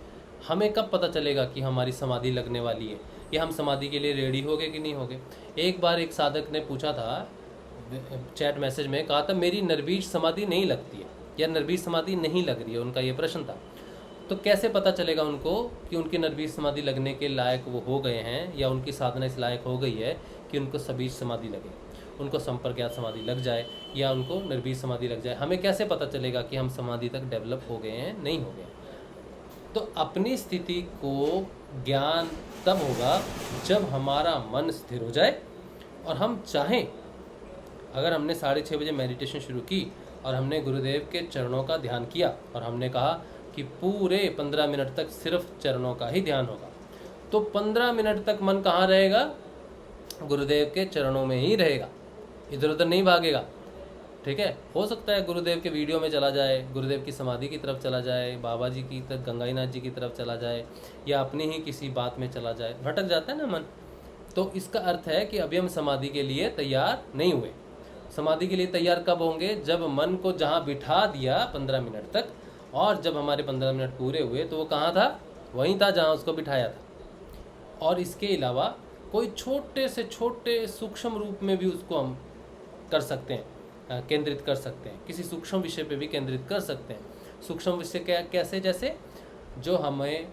हमें कब पता चलेगा कि हमारी समाधि लगने वाली है, या हम समाधि के लिए रेडी हो गए कि नहीं हो गए। एक बार एक साधक ने पूछा था चैट मैसेज में, कहा था मेरी निर्बीज समाधि नहीं लगती है, या निर्बीज समाधि नहीं लग रही है, उनका ये प्रश्न था। तो कैसे पता चलेगा उनको कि उनकी निर्बीज समाधि लगने के लायक वो हो गए हैं, या उनकी साधना इस लायक हो गई है कि उनको सबीज समाधि लगे, उनको संप्रज्ञात समाधि लग जाए, या उनको निर्बीज समाधि लग जाए। हमें कैसे पता चलेगा कि हम समाधि तक डेवलप हो गए हैं, नहीं हो गए। तो अपनी स्थिति को ज्ञान तब होगा जब हमारा मन स्थिर हो जाए और हम चाहें। अगर हमने 6:30 बजे मेडिटेशन शुरू की और हमने गुरुदेव के चरणों का ध्यान किया और हमने कहा कि पूरे 15 मिनट तक सिर्फ चरणों का ही ध्यान होगा, तो 15 मिनट तक मन कहाँ रहेगा? गुरुदेव के चरणों में ही रहेगा, इधर उधर नहीं भागेगा। ठीक है, हो सकता है गुरुदेव के वीडियो में चला जाए, गुरुदेव की समाधि की तरफ चला जाए, बाबा जी की तरफ, गंगाईनाथ जी की तरफ चला जाए, या अपनी ही किसी बात में चला जाए, भटक जाता है ना मन। तो इसका अर्थ है कि अभी हम समाधि के लिए तैयार नहीं हुए। समाधि के लिए तैयार कब होंगे? जब मन को जहाँ बिठा दिया 15 मिनट तक, और जब हमारे 15 मिनट पूरे हुए तो वो कहाँ था? वहीं था जहाँ उसको बिठाया था। और इसके अलावा कोई छोटे से छोटे सूक्ष्म रूप में भी उसको हम कर सकते हैं, केंद्रित कर सकते हैं, किसी सूक्ष्म विषय पे भी केंद्रित कर सकते हैं। सूक्ष्म विषय क्या, कैसे? जैसे जो हमें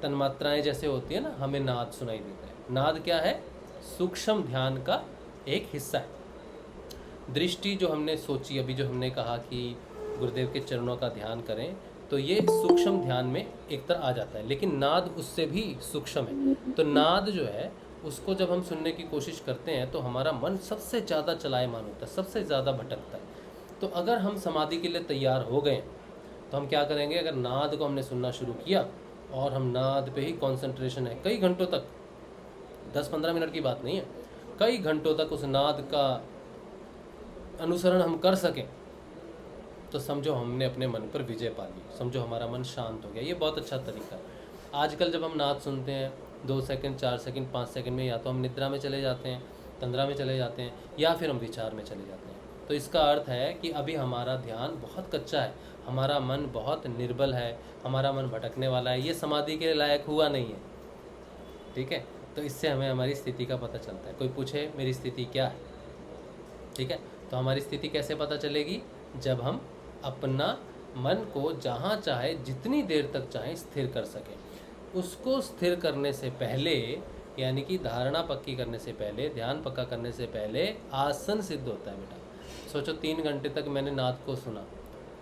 तन्मात्राएं जैसे होती है ना, हमें नाद सुनाई देता है। नाद क्या है? सूक्ष्म ध्यान का एक हिस्सा है। दृष्टि जो हमने सोची, अभी जो हमने कहा कि गुरुदेव के चरणों का ध्यान करें, तो ये सूक्ष्म ध्यान में एक तरह आ जाता है, लेकिन नाद उससे भी सूक्ष्म है। तो नाद जो है उसको जब हम सुनने की कोशिश करते हैं तो हमारा मन सबसे ज़्यादा चलायमान होता है, सबसे ज़्यादा भटकता है। तो अगर हम समाधि के लिए तैयार हो गए तो हम क्या करेंगे? अगर नाद को हमने सुनना शुरू किया और हम नाद पे ही कंसंट्रेशन है कई घंटों तक, 10-15 मिनट की बात नहीं है, कई घंटों तक उस नाद का अनुसरण हम कर सकें, तो समझो हमने अपने मन पर विजय पा ली, समझो हमारा मन शांत हो गया। ये बहुत अच्छा तरीका है। आजकल जब हम नाद सुनते हैं 2 सेकंड, 4 सेकंड, 5 सेकंड में या तो हम निद्रा में चले जाते हैं, तंद्रा में चले जाते हैं, या फिर हम विचार में चले जाते हैं। तो इसका अर्थ है कि अभी हमारा ध्यान बहुत कच्चा है, हमारा मन बहुत निर्बल है, हमारा मन भटकने वाला है, ये समाधि के लायक हुआ नहीं है। ठीक है, तो इससे हमें हमारी स्थिति का पता चलता है। कोई पूछे मेरी स्थिति क्या है? ठीक है, तो हमारी स्थिति कैसे पता चलेगी? जब हम अपना मन को जहाँ चाहे, जितनी देर तक चाहे स्थिर कर सकें। उसको स्थिर करने से पहले, यानी कि धारणा पक्की करने से पहले, ध्यान पक्का करने से पहले आसन सिद्ध होता है बेटा। सोचो 3 घंटे तक मैंने नाद को सुना,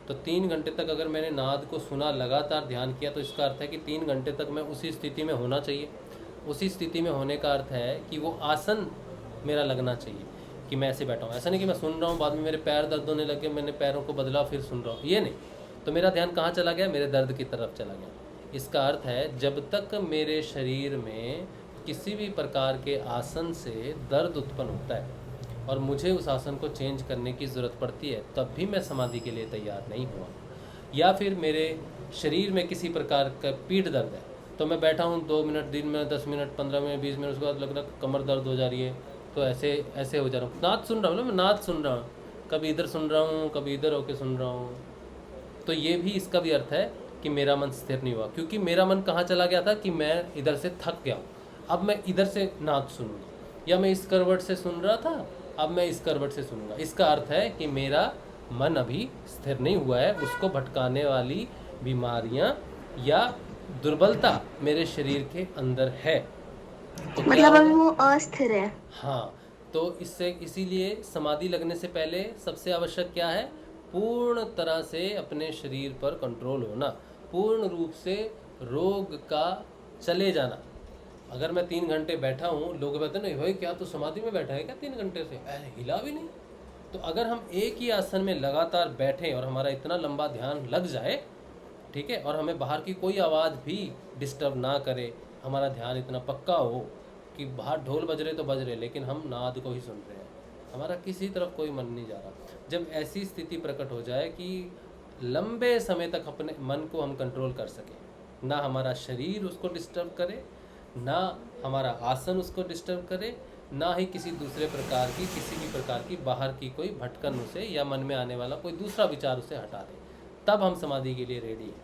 तो 3 घंटे तक अगर मैंने नाद को सुना, लगातार ध्यान किया, तो इसका अर्थ है कि 3 घंटे तक मैं उसी स्थिति में होना चाहिए। उसी स्थिति में होने का अर्थ है कि वो आसन मेरा लगना चाहिए, कि मैं ऐसे बैठा हूँ। ऐसा नहीं कि मैं सुन रहा हूँ, बाद में मेरे पैर दर्द होने लगे, मैंने पैरों को बदला, फिर सुन रहा हूँ, ये नहीं। तो मेरा ध्यान कहाँ चला गया? मेरे दर्द की तरफ चला गया। इसका अर्थ है जब तक मेरे शरीर में किसी भी प्रकार के आसन से दर्द उत्पन्न होता है और मुझे उस आसन को चेंज करने की ज़रूरत पड़ती है, तब भी मैं समाधि के लिए तैयार नहीं हुआ। या फिर मेरे शरीर में किसी प्रकार का पीठ दर्द है, तो मैं बैठा हूँ 2 मिनट, दिन में 10 मिनट, 15 मिनट, 20 मिनट, उसके बाद लग रहा कमर दर्द हो जा रही है, तो ऐसे हो जा रहा हूँ। नाद सुन रहा हूँ ना, मैं नाद सुन रहा हूँ, कभी इधर सुन रहा हूँ, कभी इधर होके सुन रहा हूँ। तो ये भी, इसका भी अर्थ है कि मेरा मन स्थिर नहीं हुआ, क्योंकि मेरा मन कहाँ चला गया था कि मैं इधर से थक गया हूँ, अब मैं इधर से नाद सुनूंगा, या मैं इस करवट से सुन रहा था, अब मैं इस करवट से सुनूंगा। इसका अर्थ है कि मेरा मन अभी स्थिर नहीं हुआ है, उसको भटकाने वाली बीमारियां या दुर्बलता मेरे शरीर के अंदर है। तो मतलब अभी वो अस्थिर है। हाँ, तो इसीलिए समाधि लगने से पहले सबसे आवश्यक क्या है? पूर्ण तरह से अपने शरीर पर कंट्रोल होना, पूर्ण रूप से रोग का चले जाना। अगर मैं 3 घंटे बैठा हूँ, लोग कहते हैं नहीं भाई क्या तू समाधि में बैठा है क्या 3 घंटे से, हिला भी नहीं। तो अगर हम एक ही आसन में लगातार बैठें और हमारा इतना लंबा ध्यान लग जाए, ठीक है, और हमें बाहर की कोई आवाज़ भी डिस्टर्ब ना करे, हमारा ध्यान इतना पक्का हो कि बाहर ढोल बज रहे तो बज रहे लेकिन हम नाद को ही सुन रहे हैं, हमारा किसी तरफ कोई मन नहीं जा रहा। जब ऐसी स्थिति प्रकट हो जाए कि लंबे समय तक अपने मन को हम कंट्रोल कर सकें, ना हमारा शरीर उसको डिस्टर्ब करे, ना हमारा आसन उसको डिस्टर्ब करे, ना ही किसी दूसरे प्रकार की किसी भी प्रकार की बाहर की कोई भटकन उसे या मन में आने वाला कोई दूसरा विचार उसे हटा दे, तब हम समाधि के लिए रेडी हैं,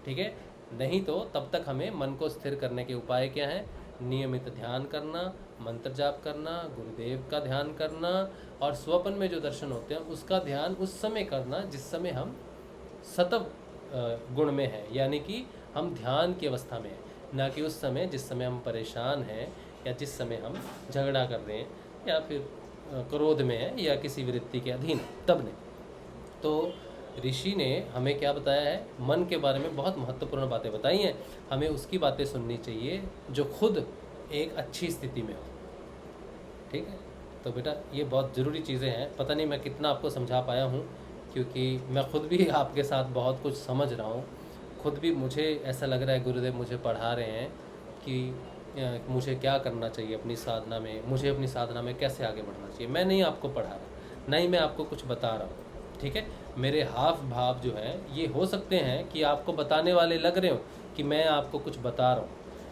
ठीक है। नहीं तो तब तक हमें मन को स्थिर करने के उपाय क्या हैं? नियमित ध्यान करना, मंत्र जाप करना, गुरुदेव का ध्यान करना, और स्वप्न में जो दर्शन होते हैं उसका ध्यान उस समय करना जिस समय हम सतव गुण में हैं, यानी कि हम ध्यान की अवस्था में हैं, ना कि उस समय जिस समय हम परेशान हैं या जिस समय हम झगड़ा कर रहे हैं या फिर क्रोध में हैं या किसी वृत्ति के अधीन, तब नहीं। तो ऋषि ने हमें क्या बताया है? मन के बारे में बहुत महत्वपूर्ण बातें बताई हैं, हमें उसकी बातें सुननी चाहिए जो खुद एक अच्छी स्थिति में हो, ठीक है। तो बेटा ये बहुत ज़रूरी चीज़ें हैं। पता नहीं मैं कितना आपको समझा पाया हूँ, क्योंकि मैं खुद भी आपके साथ बहुत कुछ समझ रहा हूँ। खुद भी मुझे ऐसा लग रहा है गुरुदेव मुझे पढ़ा रहे हैं कि मुझे क्या करना चाहिए अपनी साधना में, मुझे अपनी साधना में कैसे आगे बढ़ना चाहिए। मैं नहीं आपको पढ़ा रहा, नहीं मैं आपको कुछ बता रहा हूँ, ठीक है। मेरे हाव भाव जो हैं ये हो सकते हैं कि आपको बताने वाले लग रहे हो कि मैं आपको कुछ बता रहा हूँ,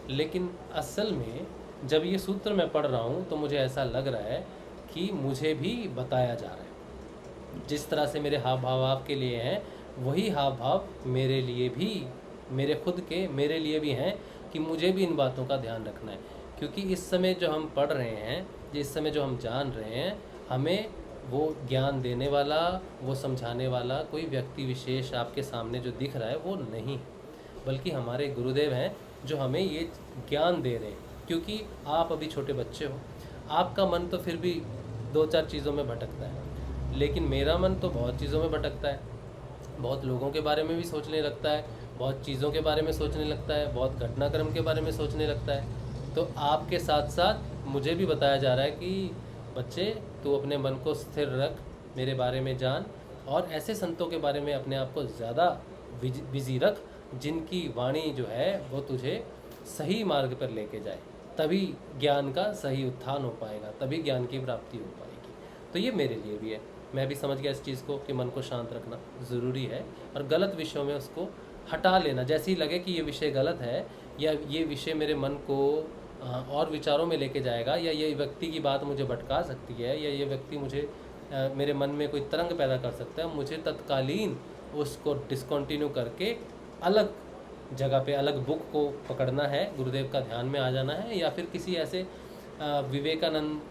लेकिन असल में जब ये सूत्र मैं पढ़ रहा हूँ तो मुझे ऐसा लग रहा है कि मुझे भी बताया जा रहा है। जिस तरह से मेरे हाव भाव आपके लिए हैं, वही हाव भाव मेरे लिए भी, मेरे खुद के मेरे लिए भी हैं कि मुझे भी इन बातों का ध्यान रखना है। क्योंकि इस समय जो हम पढ़ रहे हैं, इस समय जो हम जान रहे हैं, हमें वो ज्ञान देने वाला, वो समझाने वाला कोई व्यक्ति विशेष आपके सामने जो दिख रहा है वो नहीं, बल्कि हमारे गुरुदेव हैं जो हमें ये ज्ञान दे रहे हैं। क्योंकि आप अभी छोटे बच्चे हो, आपका मन तो फिर भी 2-4 चीज़ों में भटकता है, लेकिन मेरा मन तो बहुत चीज़ों में भटकता है। बहुत लोगों के बारे में भी सोचने लगता है, बहुत चीज़ों के बारे में सोचने लगता है, बहुत घटनाक्रम के बारे में सोचने लगता है। तो आपके साथ साथ मुझे भी बताया जा रहा है कि बच्चे तू अपने मन को स्थिर रख, मेरे बारे में जान, और ऐसे संतों के बारे में अपने आप को ज़्यादा बिजी रख जिनकी वाणी जो है वो तुझे सही मार्ग पर लेके जाए, तभी ज्ञान का सही उत्थान हो पाएगा, तभी ज्ञान की प्राप्ति हो पाएगी। तो ये मेरे लिए भी है, मैं भी समझ गया इस चीज़ को कि मन को शांत रखना ज़रूरी है, और गलत विषयों में उसको हटा लेना। जैसे ही लगे कि ये विषय गलत है या ये विषय मेरे मन को और विचारों में लेके जाएगा, या ये व्यक्ति की बात मुझे भटका सकती है, या ये व्यक्ति मुझे मेरे मन में कोई तरंग पैदा कर सकता है, मुझे तत्कालीन उसको डिसकंटिन्यू करके अलग जगह पे अलग बुक को पकड़ना है, गुरुदेव का ध्यान में आ जाना है, या फिर किसी ऐसे विवेकानंद,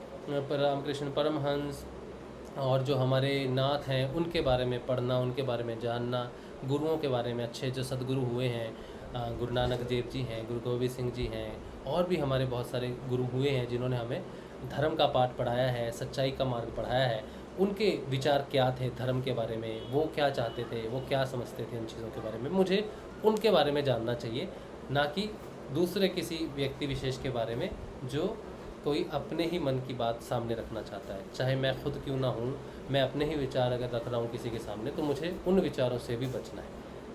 रामकृष्ण परमहंस और जो हमारे नाथ हैं उनके बारे में पढ़ना, उनके बारे में जानना, गुरुओं के बारे में, अच्छे जो सदगुरु हुए हैं, गुरु नानक देव जी हैं, गुरु गोविंद सिंह जी हैं, और भी हमारे बहुत सारे गुरु हुए हैं जिन्होंने हमें धर्म का पाठ पढ़ाया है, सच्चाई का मार्ग पढ़ाया है। उनके विचार क्या थे धर्म के बारे में, वो क्या चाहते थे, वो क्या समझते थे उन चीज़ों के बारे में, मुझे उनके बारे में जानना चाहिए, ना कि दूसरे किसी व्यक्ति विशेष के बारे में जो कोई अपने ही मन की बात सामने रखना चाहता है। चाहे मैं खुद क्यों ना हूँ, मैं अपने ही विचार अगर रख रहा हूँ किसी के सामने, तो मुझे उन विचारों से भी बचना है,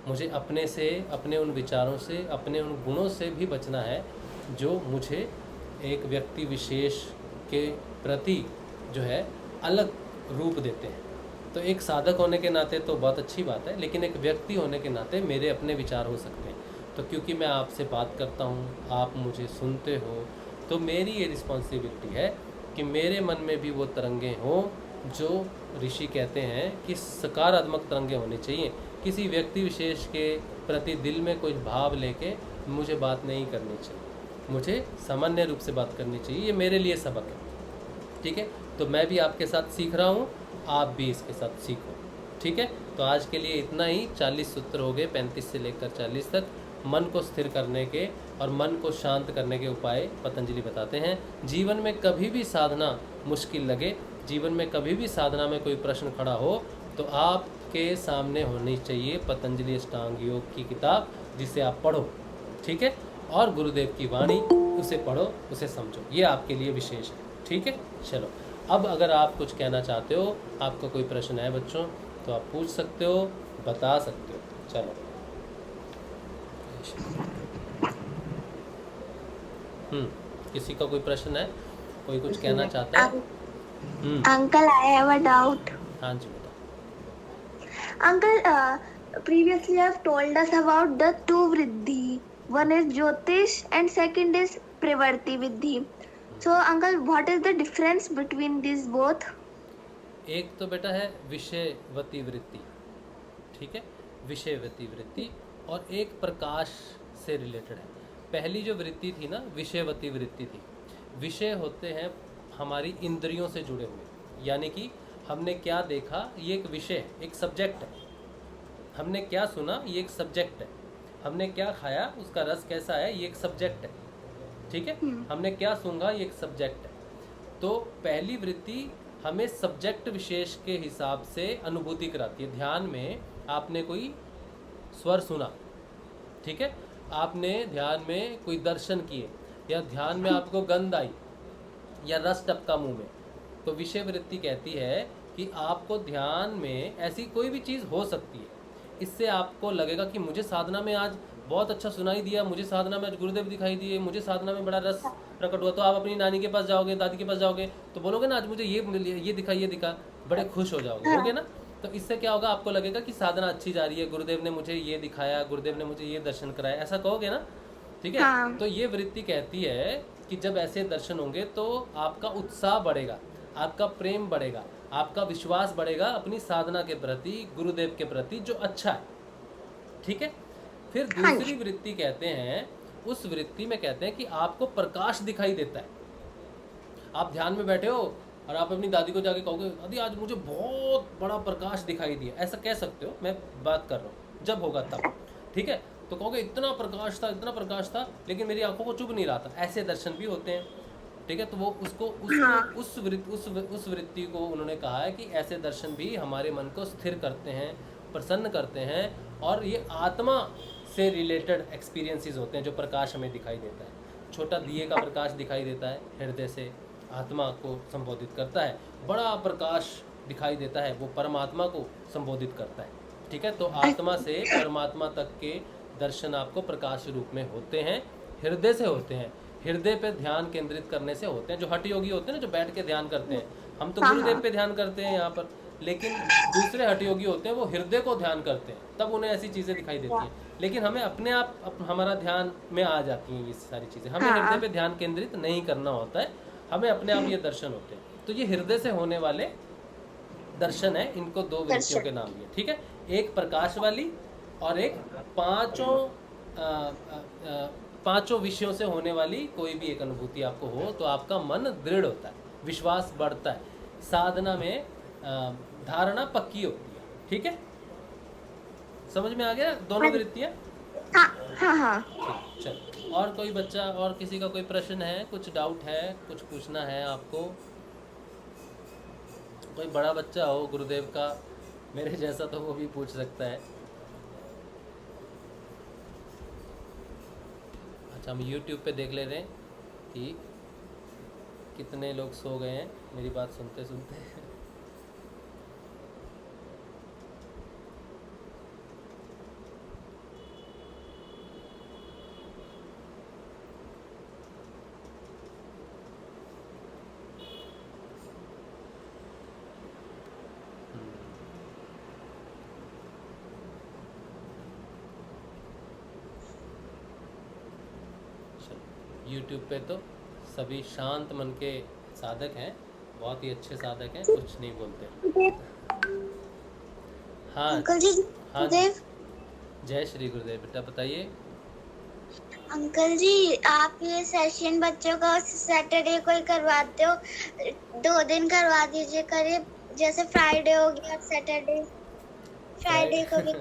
मुझे अपने से, अपने उन विचारों से, अपने उन गुणों से भी बचना है जो मुझे एक व्यक्ति विशेष के प्रति जो है अलग रूप देते हैं। तो एक साधक होने के नाते तो बहुत अच्छी बात है, लेकिन एक व्यक्ति होने के नाते मेरे अपने विचार हो सकते हैं। तो क्योंकि मैं आपसे बात करता हूँ, आप मुझे सुनते हो, तो मेरी ये रिस्पॉन्सिबिलिटी है कि मेरे मन में भी वो तरंगें हों जो ऋषि कहते हैं कि सकारात्मक तरंगें होनी चाहिए। किसी व्यक्ति विशेष के प्रति दिल में कोई भाव लेके मुझे बात नहीं करनी चाहिए, मुझे सामान्य रूप से बात करनी चाहिए। ये मेरे लिए सबक है, ठीक है। तो मैं भी आपके साथ सीख रहा हूँ, आप भी इसके साथ सीखो, ठीक है। तो आज के लिए इतना ही। 40 सूत्र हो गए, 35 से लेकर 40 तक। मन को स्थिर करने के और मन को शांत करने के उपाय पतंजलि बताते हैं। जीवन में कभी भी साधना मुश्किल लगे, जीवन में कभी भी साधना में कोई प्रश्न खड़ा हो, तो आप आपके सामने होनी चाहिए पतंजलि अष्टांग योग की किताब, जिसे आप पढ़ो, ठीक है, और गुरुदेव की वाणी, उसे पढ़ो, उसे समझो, ये आपके लिए विशेष है, ठीक है। चलो, अब अगर आप कुछ कहना चाहते हो, आपका कोई प्रश्न है बच्चों, तो आप पूछ सकते हो, बता सकते हो। चलो, किसी का कोई प्रश्न है, कोई कुछ कहना चाहता है? Uncle, I have a doubt. हाँ जी बेटा। Uncle, previously you have told us about the two vriddhi. One is Jyotish and second is Pravarti Viddhi. So, Uncle, what is the difference between these both? एक तो बेटा है विषयवती वृत्ति, ठीक है, विषयवती वृत्ति, और एक प्रकाश से रिलेटेड है। पहली जो वृत्ति थी ना, विषयवती वृत्ति थी। विषय होते हैं हमारी इंद्रियों से जुड़े हुए, यानी कि हमने क्या देखा ये एक विषय है, एक सब्जेक्ट है। हमने क्या सुना ये एक सब्जेक्ट है। हमने क्या खाया उसका रस कैसा है ये एक सब्जेक्ट है, ठीक है। हमने क्या सूंघा ये एक सब्जेक्ट है। तो पहली वृत्ति हमें सब्जेक्ट विशेष के हिसाब से अनुभूति कराती है। ध्यान में आपने कोई स्वर सुना, ठीक है, आपने ध्यान में कोई दर्शन किए, या ध्यान में आपको गंध आई या रस टपका मुंह में, तो विषय वृत्ति कहती है कि आपको ध्यान में ऐसी कोई भी चीज़ हो सकती है। इससे आपको लगेगा कि मुझे साधना में आज बहुत अच्छा सुनाई दिया, मुझे साधना में आज गुरुदेव दिखाई दिए, मुझे साधना में बड़ा रस प्रकट हुआ। तो आप अपनी नानी के पास जाओगे, दादी के पास जाओगे, तो बोलोगे ना आज मुझे ये दिखा, ये दिखा, बड़े खुश हो जाओगे, होगे ना। तो इससे क्या होगा, आपको लगेगा कि साधना अच्छी जा रही है, गुरुदेव ने मुझे ये दिखाया, गुरुदेव ने मुझे ये दर्शन कराया, ऐसा कहोगे ना, ठीक है। हाँ। तो ये वृत्ति कहती है कि जब ऐसे दर्शन होंगे तो आपका उत्साह बढ़ेगा, आपका प्रेम बढ़ेगा, आपका विश्वास बढ़ेगा अपनी साधना के प्रति, गुरुदेव के प्रति, जो अच्छा है, ठीक है। फिर दूसरी वृत्ति कहते हैं, उस वृत्ति में कहते हैं कि आपको प्रकाश दिखाई देता है। आप ध्यान में बैठे हो और आप अपनी दादी को जाके कहोगे, दादी आज मुझे बहुत बड़ा प्रकाश दिखाई दिया, ऐसा कह सकते हो, मैं बात कर रहा हूँ जब होगा तब, ठीक है। तो कहोगे इतना प्रकाश था, इतना प्रकाश था, लेकिन मेरी आंखों को चुभ नहीं रहा था, ऐसे दर्शन भी होते हैं, ठीक है। तो वो उस वृत्ति को उन्होंने कहा है कि ऐसे दर्शन भी हमारे मन को स्थिर करते हैं, प्रसन्न करते हैं, और ये आत्मा से रिलेटेड एक्सपीरियंसेस होते हैं जो प्रकाश हमें दिखाई देता है। छोटा दिए का प्रकाश दिखाई देता है, हृदय से आत्मा को संबोधित करता है। बड़ा प्रकाश दिखाई देता है, वो परमात्मा को संबोधित करता है, ठीक है। तो आत्मा से परमात्मा तक के दर्शन आपको प्रकाश रूप में होते हैं, हृदय से होते हैं, हृदय पे ध्यान केंद्रित करने से होते हैं। जो हठ योगी होते हैं ना, जो बैठ के ध्यान करते हैं, हम तो गुरुदेव पे ध्यान करते हैं यहाँ पर, लेकिन दूसरे हठ योगी होते हैं वो हृदय को ध्यान करते हैं, तब उन्हें ऐसी चीज़ें दिखाई देती हैं। लेकिन हमें अपने आप हमारा ध्यान में आ जाती हैं ये सारी चीज़ें, हमें हृदय पे ध्यान केंद्रित नहीं करना होता है, हमें अपने आप ये दर्शन होते हैं। तो ये हृदय से होने वाले दर्शन है, इनको दो वृत्तियों के नाम दिए, ठीक है। एक प्रकाश वाली और एक पांचों विषयों से होने वाली कोई भी एक अनुभूति आपको हो तो आपका मन दृढ़ होता है, विश्वास बढ़ता है, साधना में धारणा पक्की होती है, ठीक है। समझ में आ गया दोनों वृत्तियाँ? हाँ। चल, और कोई बच्चा, और किसी का कोई प्रश्न है, कुछ डाउट है, कुछ पूछना है आपको? कोई बड़ा बच्चा हो गुरुदेव का, मेरे जैसा, तो वो भी पूछ सकता है। अच्छा, हम YouTube पे देख ले रहे हैं कि कितने लोग सो गए हैं मेरी बात सुनते सुनते। YouTube पे तो सभी शांत मन के साधक हैं, बहुत ही अच्छे साधक हैं, कुछ नहीं बोलते। हाँ अंकल जी, हाँ गुरुदेव। जय श्री गुरुदेव। बेटा बताइए। अंकल जी, आप ये सेशन बच्चों का सैटरडे को ही करवाते हो, 2 दिन करवा दीजिए, करिए, जैसे फ्राइडे हो गया, सैटरडे, फ्राइडे को भी।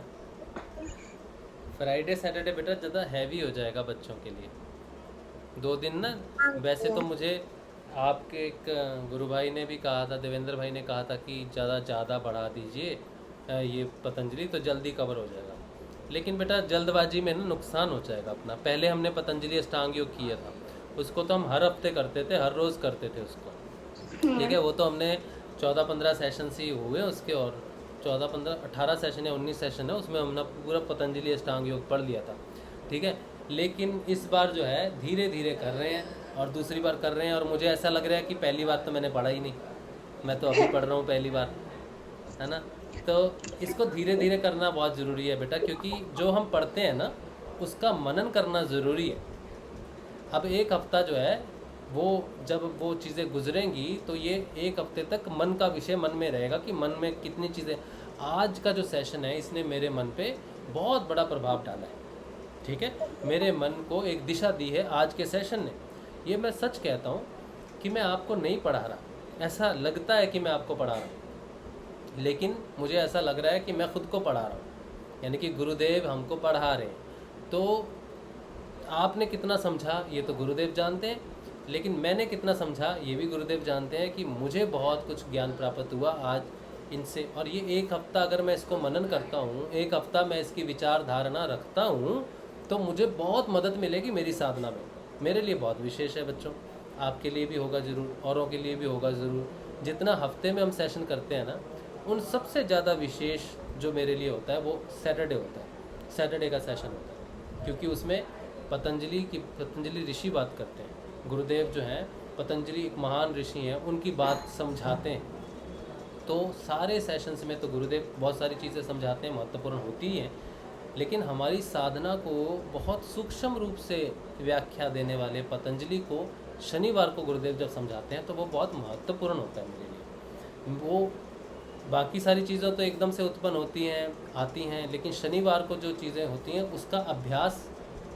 फ्राइडे सैटरडे बेटा ज़्यादा हैवी हो जाएगा बच्चों के लिए, 2 दिन ना। वैसे तो मुझे आपके एक गुरु भाई ने भी कहा था, देवेंद्र भाई ने कहा था कि ज़्यादा बढ़ा दीजिए, ये पतंजलि, तो जल्दी कवर हो जाएगा। लेकिन बेटा जल्दबाजी में ना नुकसान हो जाएगा अपना। पहले हमने पतंजलि अष्टांग योग किया था, उसको तो हम हर हफ्ते करते थे, हर रोज़ करते थे उसको, ठीक है। वो तो हमने 14-15 सेशन ही हुए उसके, और 14-15-18 सेशन या 19 सेशन है उसमें हमने पूरा पतंजलि अष्टांग योग पढ़ लिया था, ठीक है। लेकिन इस बार जो है धीरे धीरे कर रहे हैं, और दूसरी बार कर रहे हैं, और मुझे ऐसा लग रहा है कि पहली बार तो मैंने पढ़ा ही नहीं, मैं तो अभी पढ़ रहा हूँ पहली बार, है ना। तो इसको धीरे धीरे करना बहुत ज़रूरी है बेटा, क्योंकि जो हम पढ़ते हैं ना उसका मनन करना ज़रूरी है। अब एक हफ्ता जो है वो जब वो चीज़ें गुजरेंगी तो ये एक हफ्ते तक मन का विषय मन में रहेगा कि मन में कितनी चीज़ें। आज का जो सेशन है इसने मेरे मन पे बहुत बड़ा प्रभाव डाला है, ठीक है। मेरे मन को एक दिशा दी है आज के सेशन ने। ये मैं सच कहता हूँ कि मैं आपको नहीं पढ़ा रहा, ऐसा लगता है कि मैं आपको पढ़ा रहा हूँ, लेकिन मुझे ऐसा लग रहा है कि मैं खुद को पढ़ा रहा हूँ, यानी कि गुरुदेव हमको पढ़ा रहे हैं। तो आपने कितना समझा ये तो गुरुदेव जानते हैं, लेकिन मैंने कितना समझा ये भी गुरुदेव जानते हैं कि मुझे बहुत कुछ ज्ञान प्राप्त हुआ आज इनसे। और ये एक हफ्ता अगर मैं इसको मनन करता हूँ, एक हफ्ता मैं इसकी विचारधारणा रखता हूँ, तो मुझे बहुत मदद मिलेगी मेरी साधना में। मेरे लिए बहुत विशेष है बच्चों, आपके लिए भी होगा ज़रूर, औरों के लिए भी होगा ज़रूर। जितना हफ्ते में हम सेशन करते हैं ना, उन सबसे ज़्यादा विशेष जो मेरे लिए होता है वो सैटरडे होता है। सैटरडे का सेशन होता है, क्योंकि उसमें पतंजलि ऋषि बात करते हैं। गुरुदेव जो हैं पतंजलि एक महान ऋषि हैं, उनकी बात समझाते हैं। तो सारे सेशंस में तो गुरुदेव बहुत सारी चीज़ें समझाते हैं, महत्वपूर्ण होती हैं, लेकिन हमारी साधना को बहुत सूक्ष्म रूप से व्याख्या देने वाले पतंजलि को शनिवार को गुरुदेव जब समझाते हैं तो वो बहुत महत्वपूर्ण होता है मेरे लिए। वो बाकी सारी चीज़ें तो एकदम से उत्पन्न होती हैं, आती हैं, लेकिन शनिवार को जो चीज़ें होती हैं उसका अभ्यास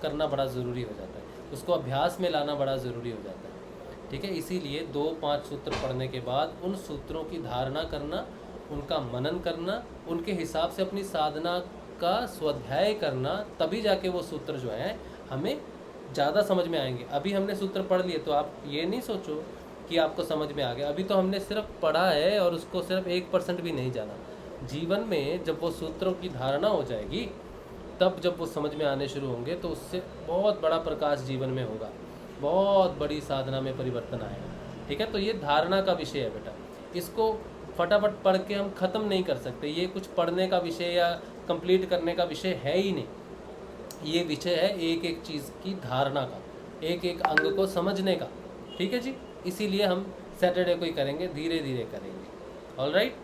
करना बड़ा ज़रूरी हो जाता है, उसको अभ्यास में लाना बड़ा ज़रूरी हो जाता है, ठीक है। इसीलिए 2-5 सूत्र पढ़ने के बाद उन सूत्रों की धारणा करना, उनका मनन करना, उनके हिसाब से अपनी साधना का स्वाध्याय करना, तभी जाके वो सूत्र जो हैं हमें ज़्यादा समझ में आएंगे। अभी हमने सूत्र पढ़ लिए तो आप ये नहीं सोचो कि आपको समझ में आ गया, अभी तो हमने सिर्फ पढ़ा है और उसको सिर्फ 1% भी नहीं जाना। जीवन में जब वो सूत्रों की धारणा हो जाएगी, तब जब वो समझ में आने शुरू होंगे तो उससे बहुत बड़ा प्रकाश जीवन में होगा, बहुत बड़ी साधना में परिवर्तन आएगा, ठीक है। तो ये धारणा का विषय है बेटा, इसको फटाफट पढ़ के हम ख़त्म नहीं कर सकते। ये कुछ पढ़ने का विषय या कंप्लीट करने का विषय है ही नहीं, ये विषय है एक एक चीज़ की धारणा का, एक एक अंग को समझने का, ठीक है जी। इसीलिए हम सैटरडे को ही करेंगे, धीरे धीरे करेंगे। ऑल राइट,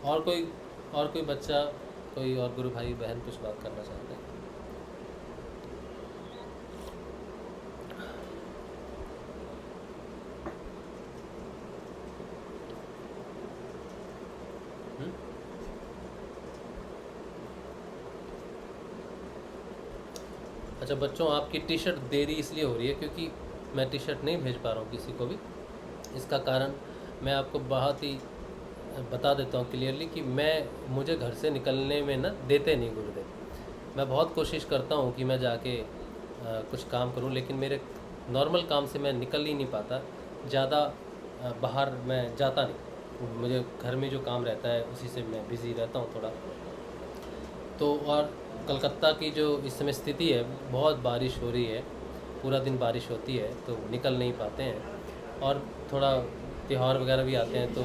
और कोई बच्चा, कोई और गुरु भाई बहन कुछ बात करना चाहते हैं? अच्छा बच्चों, आपकी टी शर्ट देरी इसलिए हो रही है क्योंकि मैं टी शर्ट नहीं भेज पा रहा हूँ किसी को भी। इसका कारण मैं आपको बहुत ही बता देता हूँ क्लियरली कि मुझे घर से निकलने में ना देते नहीं गुरुदेव। मैं बहुत कोशिश करता हूँ कि मैं जाके कुछ काम करूँ, लेकिन मेरे नॉर्मल काम से मैं निकल ही नहीं पाता, ज़्यादा बाहर मैं जाता नहीं। मुझे घर में जो काम रहता है उसी से मैं बिज़ी रहता हूँ थोड़ा। तो और कलकत्ता की जो इस समय स्थिति है, बहुत बारिश हो रही है, पूरा दिन बारिश होती है, तो निकल नहीं पाते हैं, और थोड़ा त्यौहार वगैरह भी आते हैं तो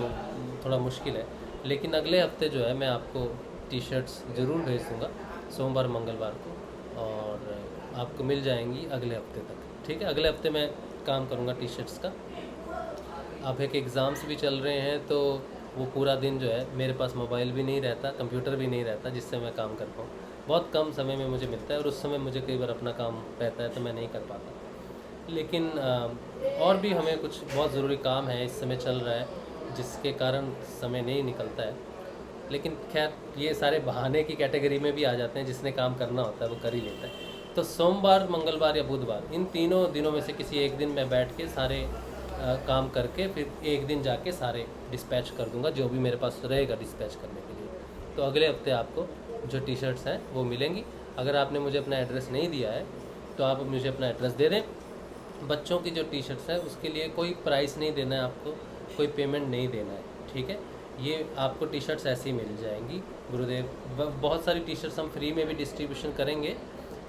थोड़ा मुश्किल है। लेकिन अगले हफ्ते जो है मैं आपको टी शर्ट्स ज़रूर भेज दूँगा, सोमवार मंगलवार को, और आपको मिल जाएंगी अगले हफ्ते तक, ठीक है। अगले हफ्ते मैं काम करूँगा टी शर्ट्स का। अब एक एग्ज़ाम्स भी चल रहे हैं तो वो पूरा दिन जो है मेरे पास मोबाइल भी नहीं रहता, कंप्यूटर भी नहीं रहता जिससे मैं काम कर पाऊँ। बहुत कम समय में मुझे मिलता है, और उस समय मुझे कई बार अपना काम रहता है तो मैं नहीं कर पाता। लेकिन और भी हमें कुछ बहुत ज़रूरी काम है इस समय चल रहा है, जिसके कारण समय नहीं निकलता है। लेकिन खैर ये सारे बहाने की कैटेगरी में भी आ जाते हैं, जिसने काम करना होता है वो कर ही लेता है। तो सोमवार, मंगलवार या बुधवार, इन तीनों दिनों में से किसी एक दिन मैं बैठ के सारे काम करके फिर एक दिन जाके सारे डिस्पैच कर दूंगा, जो भी मेरे पास रहेगा डिस्पैच करने के लिए। तो अगले हफ्ते आपको जो टी शर्ट्स हैं वो मिलेंगी। अगर आपने मुझे अपना एड्रेस नहीं दिया है तो आप मुझे अपना एड्रेस दे दें, बच्चों की जो टी शर्ट्स है उसके लिए कोई प्राइस नहीं देना है आपको, कोई पेमेंट नहीं देना है, ठीक है। ये आपको टी शर्ट्स ऐसी मिल जाएंगी गुरुदेव। बहुत सारी टी शर्ट्स हम फ्री में भी डिस्ट्रीब्यूशन करेंगे,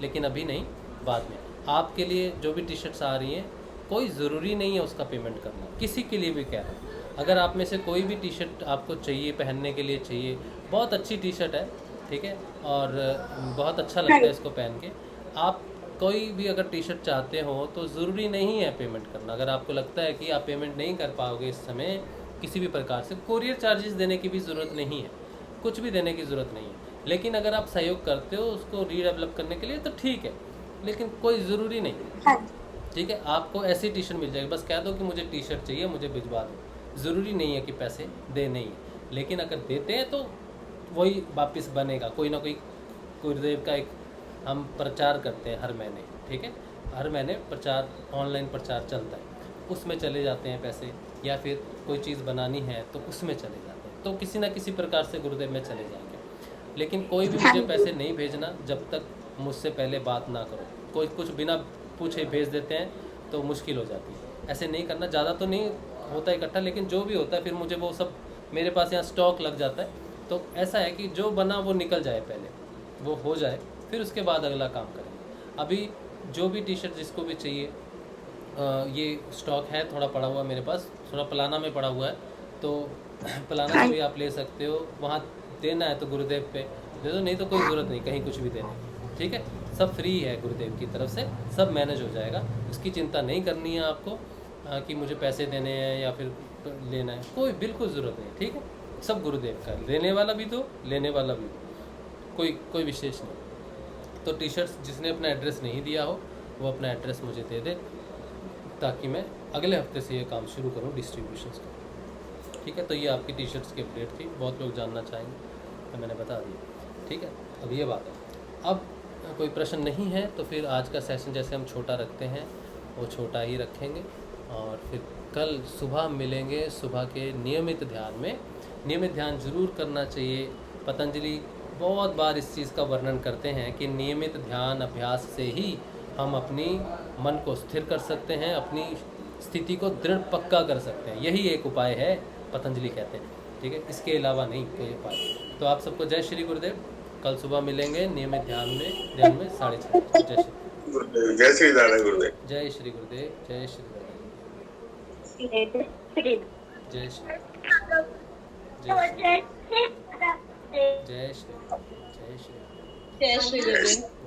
लेकिन अभी नहीं, बाद में। आपके लिए जो भी टी शर्ट्स आ रही हैं, कोई ज़रूरी नहीं है उसका पेमेंट करना, किसी के लिए भी कह रहा हूँ। अगर आप में से कोई भी टी शर्ट आपको चाहिए, पहनने के लिए चाहिए, बहुत अच्छी टी शर्ट है, ठीक है, और बहुत अच्छा लगता है इसको पहन के, आप कोई भी अगर टी शर्ट चाहते हो तो ज़रूरी नहीं है पेमेंट करना। अगर आपको लगता है कि आप पेमेंट नहीं कर पाओगे इस समय किसी भी प्रकार से, कोरियर चार्जेस देने की भी ज़रूरत नहीं है, कुछ भी देने की ज़रूरत नहीं है। लेकिन अगर आप सहयोग करते हो उसको रीडेवलप करने के लिए तो ठीक है, लेकिन कोई ज़रूरी नहीं, ठीक है। आपको ऐसी टी शर्ट मिल जाएगी, बस कह दो कि मुझे टी शर्ट चाहिए, मुझे भिजवा दो। ज़रूरी नहीं है कि पैसे देने ही, लेकिन अगर देते हैं तो वही वापस बनेगा। कोई ना कोई गुरुदेव का एक हम प्रचार करते हैं हर महीने, ठीक है, हर महीने प्रचार, ऑनलाइन प्रचार चलता है, उसमें चले जाते हैं पैसे, या फिर कोई चीज़ बनानी है तो उसमें चले जाते हैं, तो किसी ना किसी प्रकार से गुरुदेव में चले जाएंगे। लेकिन कोई भी मुझे पैसे नहीं भेजना जब तक मुझसे पहले बात ना करो। कोई कुछ बिना पूछे भेज देते हैं तो मुश्किल हो जाती है, ऐसे नहीं करना। ज़्यादा तो नहीं होता इकट्ठा, लेकिन जो भी होता है फिर मुझे वो सब, मेरे पास यहाँ स्टॉक लग जाता है। तो ऐसा है कि जो बना वो निकल जाए, पहले वो हो जाए, फिर उसके बाद अगला काम करेंगे। अभी जो भी टी शर्ट जिसको भी चाहिए, ये स्टॉक है थोड़ा पड़ा हुआ मेरे पास, थोड़ा पलाना में पड़ा हुआ है, तो पलाना से भी आप ले सकते हो। वहाँ देना है तो गुरुदेव पे दे दो, नहीं तो कोई ज़रूरत नहीं कहीं कुछ भी देने की, ठीक है। सब फ्री है गुरुदेव की तरफ से, सब मैनेज हो जाएगा, उसकी चिंता नहीं करनी है आपको कि मुझे पैसे देने हैं या फिर लेना है, कोई बिल्कुल ज़रूरत नहीं, ठीक है। सब गुरुदेव का, देने वाला भी दो, लेने वाला भी दो, कोई विशेष नहीं। तो टी शर्ट्स जिसने अपना एड्रेस नहीं दिया हो वो अपना एड्रेस मुझे दे दे, ताकि मैं अगले हफ्ते से ये काम शुरू करूँ डिस्ट्रीब्यूशंस का, ठीक है। तो ये आपकी टी शर्ट्स की अपडेट थी, बहुत लोग जानना चाहेंगे तो मैंने बता दिया, ठीक है। अब ये बात है, अब कोई प्रश्न नहीं है तो फिर आज का सेशन जैसे हम छोटा रखते हैं वो छोटा ही रखेंगे, और फिर कल सुबह मिलेंगे। सुबह के नियमित ध्यान में, नियमित ध्यान जरूर करना चाहिए। पतंजलि बहुत बार इस चीज़ का वर्णन करते हैं कि नियमित ध्यान अभ्यास से ही हम अपनी मन को स्थिर कर सकते हैं, अपनी स्थिति को दृढ़ पक्का कर सकते हैं। यही एक उपाय है, पतंजलि कहते हैं, ठीक है। इसके अलावा नहीं कोई उपाय। तो आप सबको जय श्री गुरुदेव। कल सुबह मिलेंगे नियमित ध्यान में 6:30। जय श्री गुरुदेव, जय श्री दादा गुरुदेव, जय श्री गुरुदेव, जय श्री गुरुदेव, जय श्री, जय श्री, जय श्री, जय श्री, जय श्री गुरुदेव।